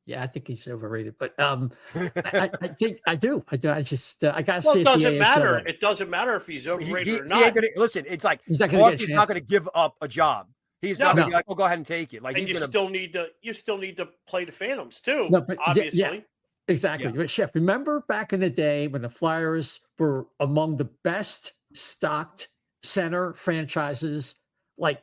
Yeah, I think he's overrated, but I think I do. I just I got to see. It doesn't matter. It doesn't matter if he's overrated or not. He ain't gonna, listen, it's like Barkey's not going to give up a job. He's not going to be like, "Oh, go ahead and take it." Like, and you still need to play the Phantoms too. No, but obviously, yeah, exactly. Yeah. But Chef, remember back in the day when the Flyers were among the best stocked center franchises, like.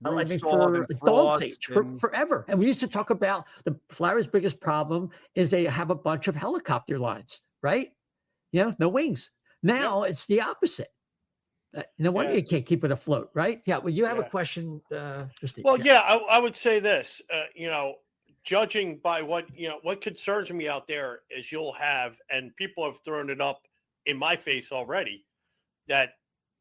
I mean, for dog days, forever. And we used to talk about the Flyers' biggest problem is they have a bunch of helicopter lines, right? No wings. Now it's the opposite. No wonder you can't keep it afloat, right? Yeah. Well, you have a question, Steve. Well, I would say this, judging by what concerns me out there is you'll have, and people have thrown it up in my face already, that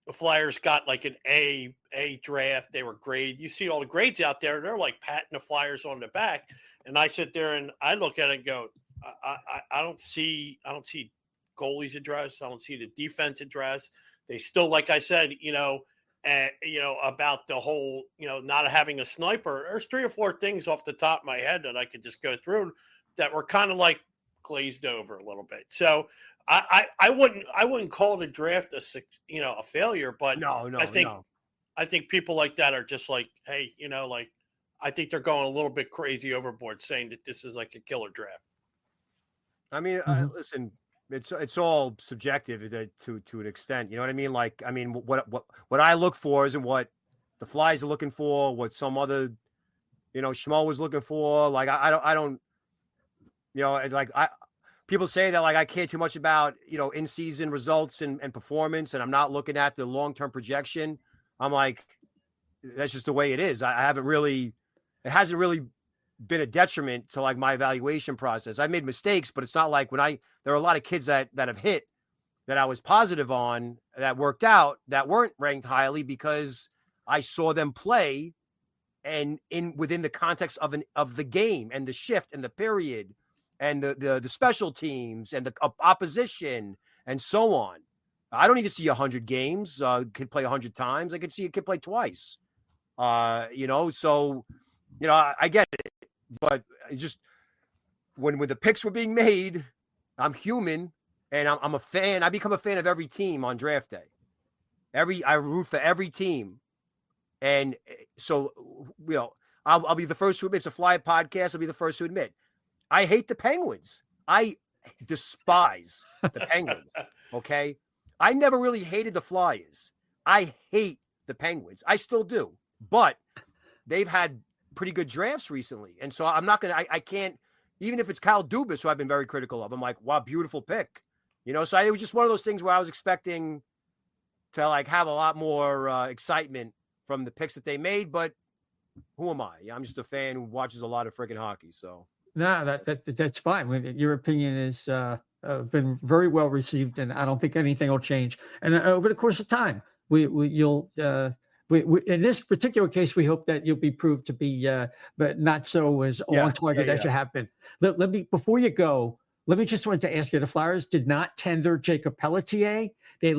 the Flyers got like an A draft. They were grade. You see all the grades out there. They're like patting the Flyers on the back. And I sit there and I look at it and go, I don't see goalies addressed. I don't see the defense addressed. They still, like I said, about the whole, not having a sniper. There's 3 or 4 things off the top of my head that I could just go through that were kind of like glazed over a little bit. So I wouldn't call the draft a failure, but No. I think people like that are just like, hey, like I think they're going a little bit crazy overboard saying that this is like a killer draft. I mean, listen, it's all subjective to an extent. You know what I mean? Like, I mean, what I look for isn't what the Flyers are looking for, what some other, schmo was looking for. Like, I don't, like people say that like I care too much about, in season results and performance, and I'm not looking at the long-term projection. I'm like, that's just the way it is. It hasn't really been a detriment to like my evaluation process. I made mistakes, but it's not like there are a lot of kids that have hit that I was positive on that worked out that weren't ranked highly because I saw them play and within the context of the game and the shift and the period and the special teams and the opposition and so on. I don't need to see 100 games. Kid play 100 times. I could see a kid play twice. I get it. But just when the picks were being made, I'm human and I'm a fan. I become a fan of every team on draft day. I root for every team. And so, I'll be the first to admit, it's a Fly podcast. I'll be the first to admit, I hate the Penguins. I despise the Penguins. Okay. I never really hated the Flyers. I hate the Penguins. I still do, but they've had pretty good drafts recently. And so I'm not going to, I can't, even if it's Kyle Dubas, who I've been very critical of, I'm like, wow, beautiful pick. So it was just one of those things where I was expecting to like have a lot more excitement from the picks that they made, but who am I? I'm just a fan who watches a lot of freaking hockey. So no, that's fine. Your opinion is been very well received, and I don't think anything will change. And over the course of time, you'll in this particular case, we hope that you'll be proved to be, but not so as on target as you have been. Let me, before you go, just wanted to ask you: the Flyers did not tender Jacob Pelletier. They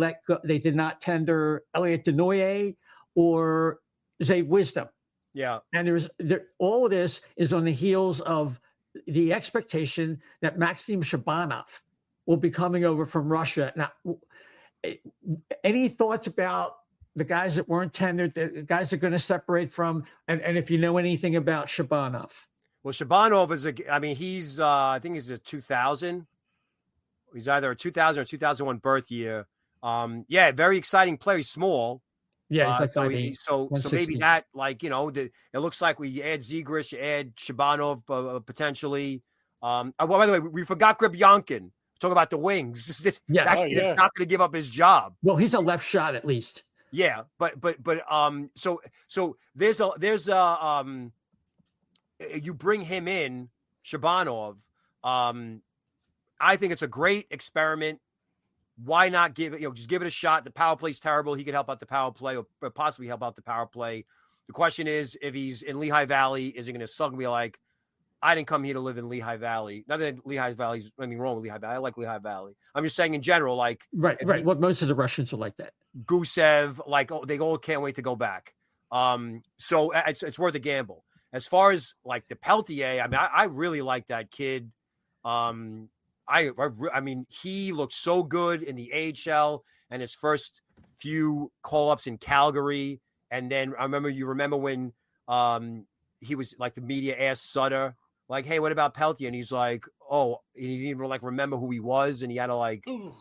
did not tender Elliot Denoyer or Zay Wisdom. Yeah, and all of this is on the heels of the expectation that Maxim Shabanov will be coming over from Russia. Now, any thoughts about the guys that weren't tendered, the guys that are going to separate from, and if you know anything about Shabanov? Well, Shabanov is he's I think he's a 2000. He's either a 2000 or 2001 birth year. Very exciting player. He's small. Yeah, he's like so maybe that, like, it looks like we add Zegras, add Shabanov potentially. By the way, we forgot Gribyankin. Talk about the wings. He's not going to give up his job. Well, he's a left shot at least. Yeah, but so there's you bring him in, Shabanov. I think it's a great experiment. Why not give it, just give it a shot. The power play's terrible. He could help out the power play or possibly help out the power play. The question is, if he's in Lehigh Valley, is he going to suck and be like, I didn't come here to live in Lehigh Valley. Not that Lehigh Valley's anything wrong with Lehigh Valley. I like Lehigh Valley. I'm just saying in general, like. Right. Well, most of the Russians are like that. Gusev, like, they all can't wait to go back. So it's worth a gamble. As far as like the Peltier, I really like that kid. I mean, he looked so good in the AHL and his first few call-ups in Calgary. And then you remember when he was like, the media asked Sutter, like, hey, what about Peltier? And he's like, oh, he didn't even like remember who he was. And he had to like, and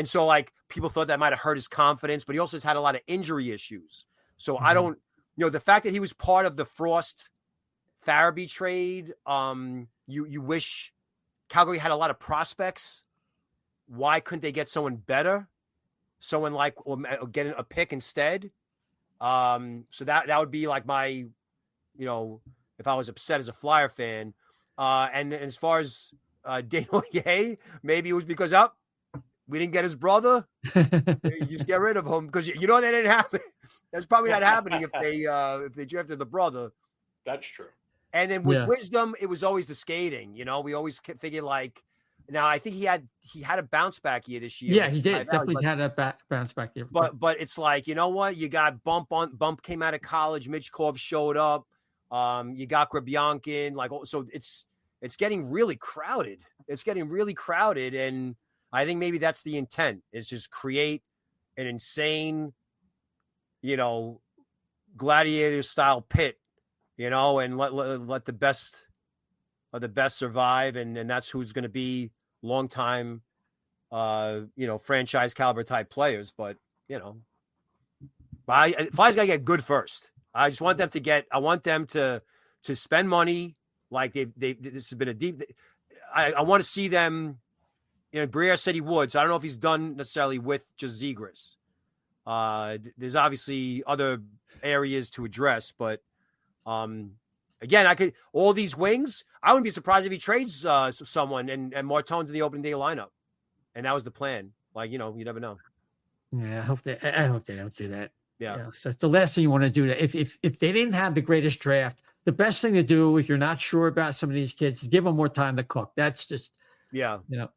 so like people thought that might've hurt his confidence, but he also has had a lot of injury issues. So I don't, the fact that he was part of the Frost Farabee trade, you wish Calgary had a lot of prospects. Why couldn't they get someone better? Someone like, or getting a pick instead? So that would be like my, if I was upset as a Flyer fan. And as far as Desnoyers, maybe it was because we didn't get his brother. You just get rid of him because that didn't happen. That's probably not happening if they drafted the brother. That's true. And then with Wisdom, it was always the skating. We always figured like. Now I think he had a bounce back year this year. Yeah, he did. Definitely had a bounce back year. But it's like, you know what? You got Bump came out of college. Mitchkov showed up. You got Gribyankin. Like, so it's getting really crowded. And I think maybe that's the intent, is just create an insane, gladiator style pit, and let the best of the best survive. And that's who's going to be long time, franchise caliber type players. But, Fly's got to get good first. I just want them to spend money. Like this has been a deep, I want to see them, Briere said he would. So I don't know if he's done necessarily with just Zegras. There's obviously other areas to address, but again, all these wings, I wouldn't be surprised if he trades someone and Martone's in the opening day lineup. And that was the plan. Like, you never know. Yeah, I hope they don't do that. Yeah. So it's the last thing you want to do. That if they didn't have the greatest draft, the best thing to do if you're not sure about some of these kids is give them more time to cook. That's just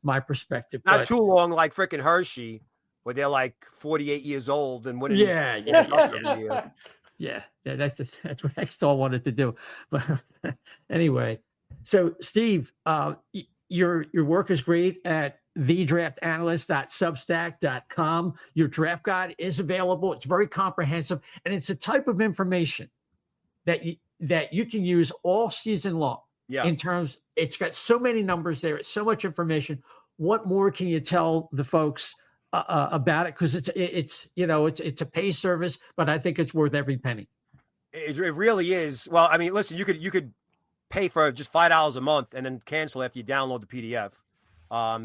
my perspective. Not too long, like freaking Hershey, where they're like 48 years old and winning. Yeah. That's what Hextall wanted to do. But anyway, so Steve, your work is great at thedraftanalyst.substack.com. Your draft guide is available. It's very comprehensive, and it's a type of information that you can use all season long. Yeah. In terms, it's got so many numbers there. It's so much information. What more can you tell the folks about it? Because it's a pay service, but I think it's worth every penny. It really is. Well, I mean, listen, you could pay for just $5 a month and then cancel after you download the PDF.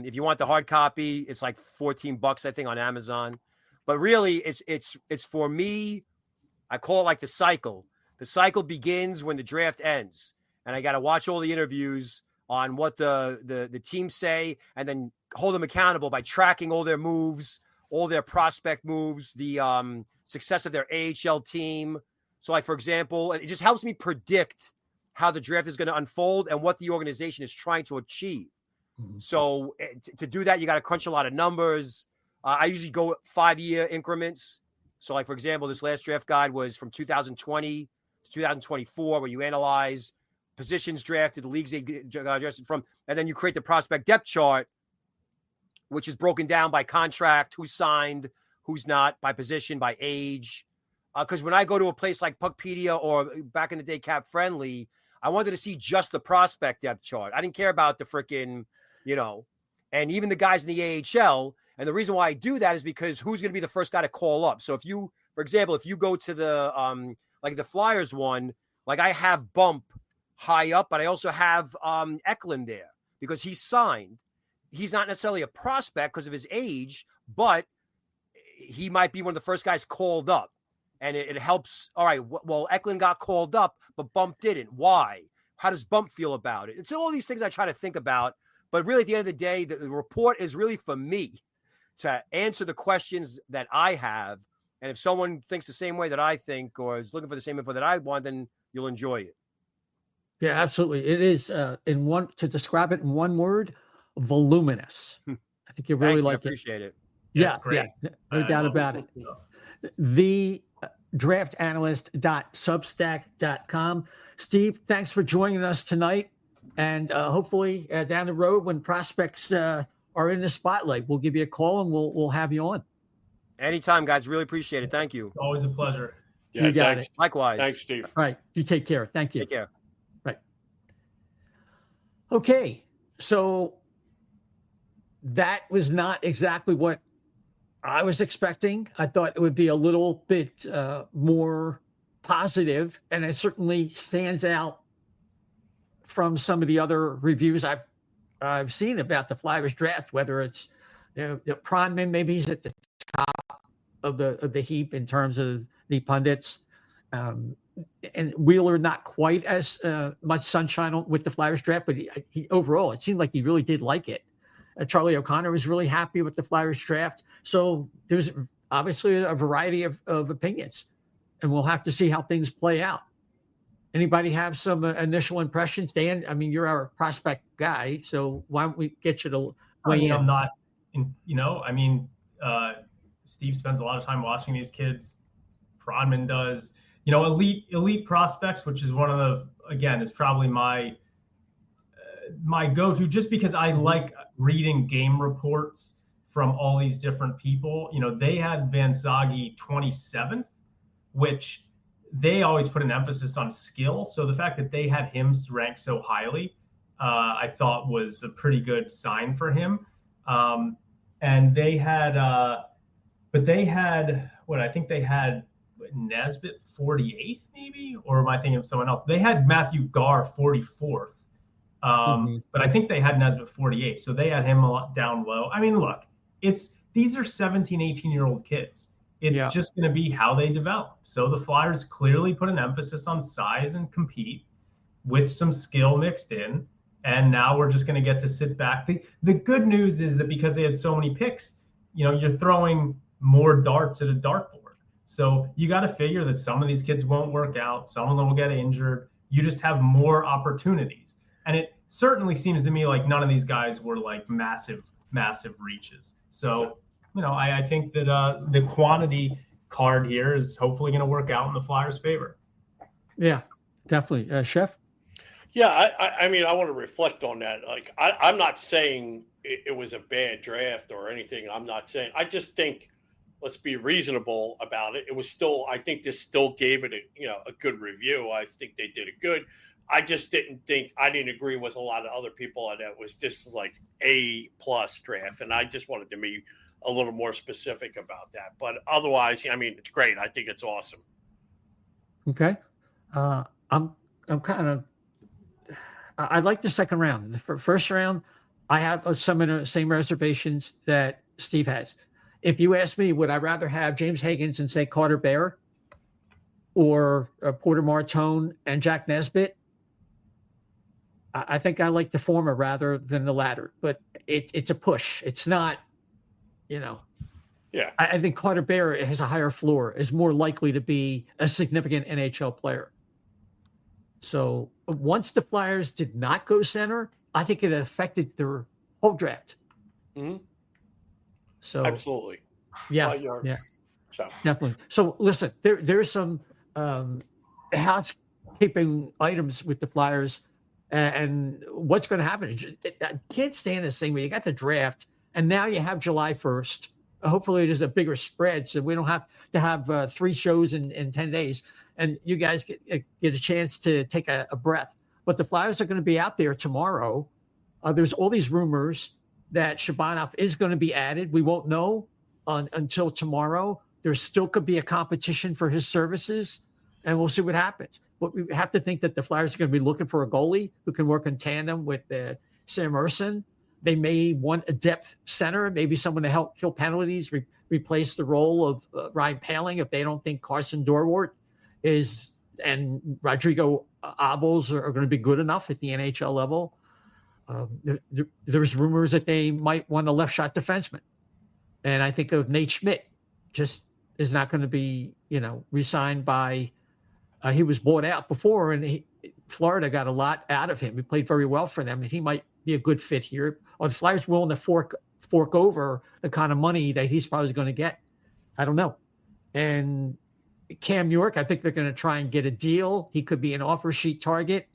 If you want the hard copy, it's like $14, I think, on Amazon. But really, it's for me. I call it like the cycle. The cycle begins when the draft ends, and I got to watch all the interviews on what the teams say, and then hold them accountable by tracking all their moves, all their prospect moves, the success of their AHL team. So, like, for example, it just helps me predict how the draft is going to unfold and what the organization is trying to achieve. Mm-hmm. So to do that, you got to crunch a lot of numbers. I usually go 5-year increments. So, like, for example, this last draft guide was from 2020 to 2024, where you analyze positions drafted, the leagues they drafted from, and then you create the prospect depth chart, which is broken down by contract, who's signed, who's not, by position, by age. Because when I go to a place like Puckpedia or back in the day Cap Friendly, I wanted to see just the prospect depth chart. I didn't care about the freaking, and even the guys in the AHL. And the reason why I do that is because who's going to be the first guy to call up? So if you, for example, if you go to the, like the Flyers one, like I have Bump high up, but I also have Eklund there because he's signed. He's not necessarily a prospect because of his age, but he might be one of the first guys called up. And it helps. All right, well, Eklund got called up, but Bump didn't. Why? How does Bump feel about it? It's all these things I try to think about. But really, at the end of the day, the report is really for me to answer the questions that I have. And if someone thinks the same way that I think or is looking for the same info that I want, then you'll enjoy it. Yeah, absolutely. It is, to describe it in one word, voluminous. I think you really like it. I appreciate it. Yeah, no doubt about it. The draftanalyst.substack.com. Steve, thanks for joining us tonight. And hopefully down the road when prospects are in the spotlight, we'll give you a call and we'll have you on. Anytime, guys. Really appreciate it. Thank you. Always a pleasure. Yeah, you got thanks. it. Likewise. Thanks, Steve. All right. You take care. Thank you. Take care. Right. Okay. So that was not exactly what I was expecting. I thought it would be a little bit more positive, and it certainly stands out from some of the other reviews I've seen about the Flyers draft. Whether it's the Pronman, maybe he's at the top of the heap in terms of the pundits, and Wheeler not quite as much sunshine with the Flyers draft, but he overall it seemed like he really did like it. Charlie O'Connor was really happy with the Flyers draft. So there's obviously a variety of opinions, and we'll have to see how things play out. Anybody have some initial impressions? Dan, I mean, you're our prospect guy, so why don't we get you to weigh in? I'm not, Steve spends a lot of time watching these kids. Pronman does, elite prospects, which is one of the, again, is probably my my go-to, just because I like reading game reports from all these different people. They had Van Zage 27th, which they always put an emphasis on skill. So the fact that they had him ranked so highly, I thought was a pretty good sign for him. And they had, but they had what I think they had Nesbitt 48th maybe, or am I thinking of someone else? They had Matthew Garr 44th. But I think they had Nesbitt 48. So they had him a lot down low. I mean, look, these are 17, 18-year-old kids. It's just going to be how they develop. So the Flyers clearly put an emphasis on size and compete with some skill mixed in. And now we're just going to get to sit back. The good news is that because they had so many picks, you're throwing more darts at a dartboard. So you got to figure that some of these kids won't work out. Some of them will get injured. You just have more opportunities. And it certainly seems to me like none of these guys were like massive reaches. So, I think that the quantity card here is hopefully going to work out in the Flyers' favor. Yeah, definitely. Chef? Yeah, I mean, I want to reflect on that. Like, I'm not saying it was a bad draft or anything. I'm not saying. I just think, let's be reasonable about it. It was still, I think this still gave it a good review. I think they did it good. I just didn't agree with a lot of other people that it was just like A+ draft. And I just wanted to be a little more specific about that. But otherwise, I mean, it's great. I think it's awesome. Okay. I'm kind of, I like the second round. The first round, I have some of the same reservations that Steve has. If you ask me, would I rather have James Hagens and say Carter Bear or Porter Martone and Jack Nesbitt? I think I like the former rather than the latter, but it's a push. It's not, Yeah. I think Carter Bear has a higher floor, is more likely to be a significant NHL player. So once the Flyers did not go center, I think it affected their whole draft. Mm-hmm. So absolutely. Yeah. So definitely. So listen, there's some housekeeping items with the Flyers and what's going to happen. I can't stand this thing where you got the draft and now you have July 1st. Hopefully there's a bigger spread so we don't have to have 3 shows in 10 days and you guys get a chance to take a breath. But the Flyers are going to be out there tomorrow. There's all these rumors that Shabanov is going to be added. We won't know until tomorrow. There still could be a competition for his services, and we'll see what happens. But we have to think that the Flyers are going to be looking for a goalie who can work in tandem with Sam Ersson. They may want a depth center, maybe someone to help kill penalties, replace the role of Ryan Poehling if they don't think Carson Dorwart and Rodrigo Abels are going to be good enough at the NHL level. There's rumors that they might want a left shot defenseman. And I think of Nate Schmidt just is not going to be, re-signed by, he was bought out before and Florida got a lot out of him. He played very well for them and he might be a good fit here. Are the Flyers willing to fork over the kind of money that he's probably going to get? I don't know. And Cam York, I think they're going to try and get a deal. He could be an offer sheet target.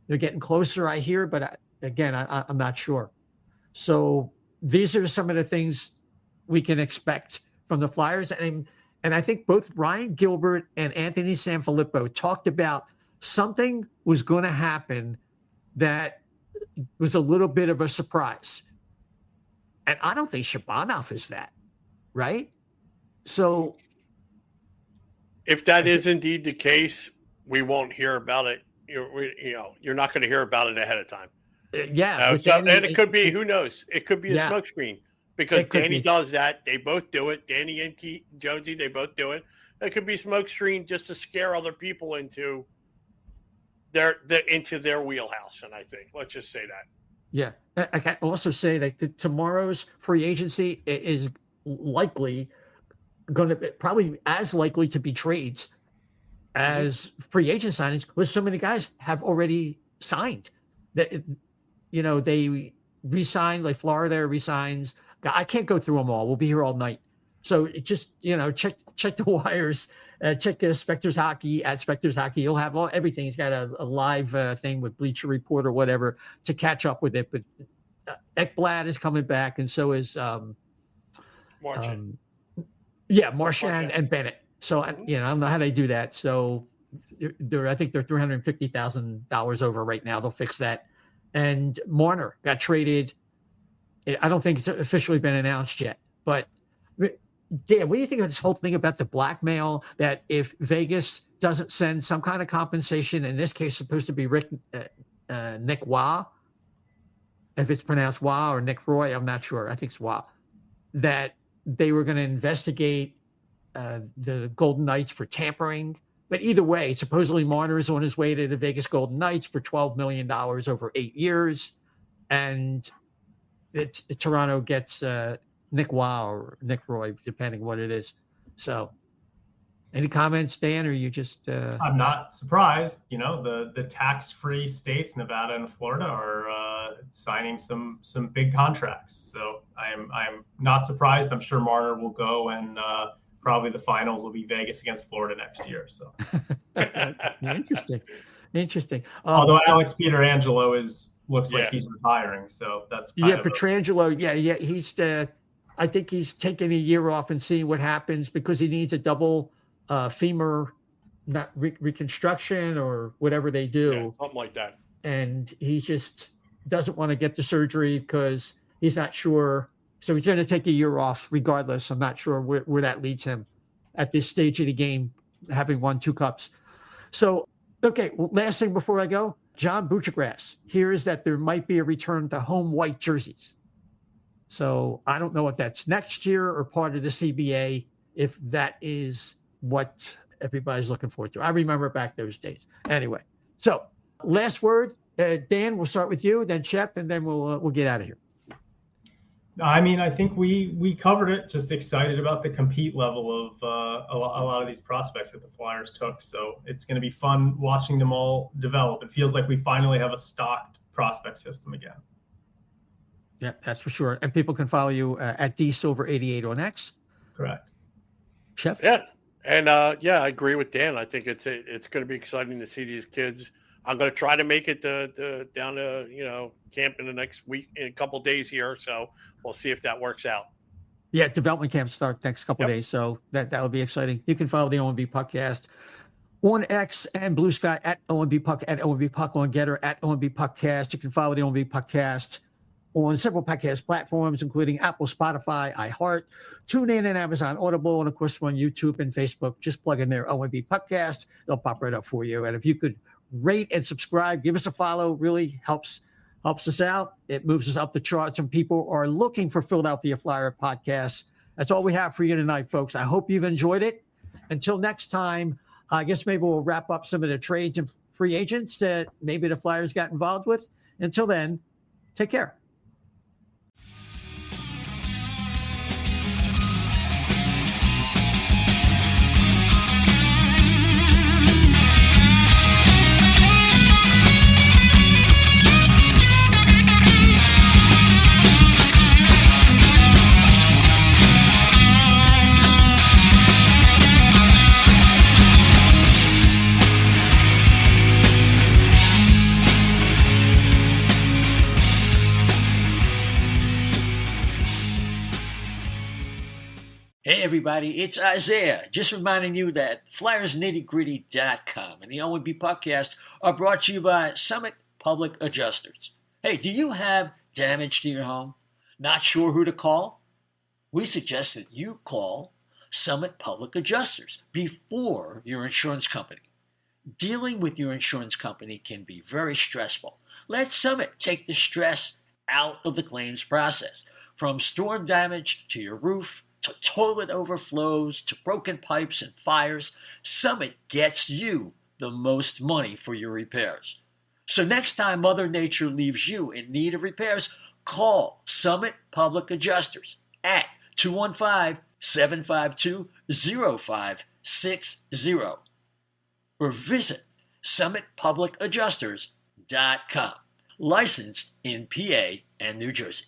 They're getting closer, I hear, but again, I'm not sure. So these are some of the things we can expect from the Flyers. And I think both Ryan Gilbert and Anthony Sanfilippo talked about something was going to happen that was a little bit of a surprise. And I don't think Shabanov is that, right? So if that is indeed the case, we won't hear about it. You're not going to hear about it ahead of time. Yeah. And it could be, who knows? It could be a smokescreen because Danny does that. They both do it. Danny and Jonesy, they both do it. It could be smokescreen just to scare other people into their wheelhouse. And I think, let's just say that. Yeah. I can also say that tomorrow's free agency is likely going to be probably as likely to be trades as free agent signings, because so many guys have already signed that, they re-signed, like Florida re-signs. I can't go through them all. We'll be here all night. So it just, check the wires check Specters Hockey at Specters Hockey. He'll have everything. He's got a live thing with Bleacher Report or whatever to catch up with it. But Ekblad is coming back, and so is Marchand. Marchand and Bennett. So I don't know how they do that. So I think they're $350,000 over right now. They'll fix that. And Marner got traded. I don't think it's officially been announced yet. But Dan, what do you think of this whole thing about the blackmail that if Vegas doesn't send some kind of compensation, in this case supposed to be Nick Waugh, if it's pronounced Waugh or Nick Roy, I'm not sure. I think it's Waugh, that they were going to investigate the Golden Knights for tampering. But either way, supposedly Marner is on his way to the Vegas Golden Knights for $12 million over 8 years. And Toronto gets Nick Waugh or Nick Roy, depending what it is. So any comments, Dan, or you just... I'm not surprised. The tax-free states, Nevada and Florida, are signing some big contracts. So I'm not surprised. I'm sure Marner will go, and probably the finals will be Vegas against Florida next year. So Interesting. Although Alex Pietrangelo looks like he's retiring, so that's Pietrangelo. He's I think he's taking a year off and seeing what happens because he needs a double femur reconstruction or whatever they do, something like that. And he just doesn't want to get the surgery because he's not sure. So he's going to take a year off regardless. I'm not sure where that leads him at this stage of the game, having won 2 cups. So, okay, last thing before I go, John Buccigross hears that there might be a return to home white jerseys. So I don't know if that's next year or part of the CBA, if that is what everybody's looking forward to. I remember back those days. Anyway, so last word, Dan, we'll start with you, then Shep, and then we'll get out of here. I mean, I think we covered it. Just excited about the compete level of a lot of these prospects that the Flyers took. So it's going to be fun watching them all develop. It feels like we finally have a stocked prospect system again. Yeah, that's for sure. And people can follow you at DSilver88 on X. Correct. Chef? Yeah. And I agree with Dan. I think it's going to be exciting to see these kids. I'm going to try to make it down to camp in the next week, in a couple of days here. So we'll see if that works out. Yeah, development camp starts next couple of days, so that will be exciting. You can follow the O&B Puckcast on X and Blue Sky at O&B Puck, at O&B Puck, on Getter at O&B Puckcast. You can follow the O&B Puckcast on several podcast platforms, including Apple, Spotify, iHeart, TuneIn, and Amazon Audible, and of course on YouTube and Facebook. Just plug in there O&B Puckcast; they'll pop right up for you. And if you could rate and subscribe, give us a follow, really helps us out. It moves us up the charts, and people are looking for Philadelphia Flyer podcasts. That's all we have for you tonight, folks. I hope you've enjoyed it. Until next time, I guess maybe we'll wrap up some of the trades and free agents that maybe the Flyers got involved with. Until then, take care. Hey everybody, it's Isaiah. Just reminding you that FlyersNittyGritty.com and the O&B Puckcast are brought to you by Summit Public Adjusters. Hey, do you have damage to your home? Not sure who to call? We suggest that you call Summit Public Adjusters before your insurance company. Dealing with your insurance company can be very stressful. Let Summit take the stress out of the claims process. From storm damage to your roof, to toilet overflows, to broken pipes and fires, Summit gets you the most money for your repairs. So next time Mother Nature leaves you in need of repairs, call Summit Public Adjusters at 215-752-0560 or visit summitpublicadjusters.com. Licensed in PA and New Jersey.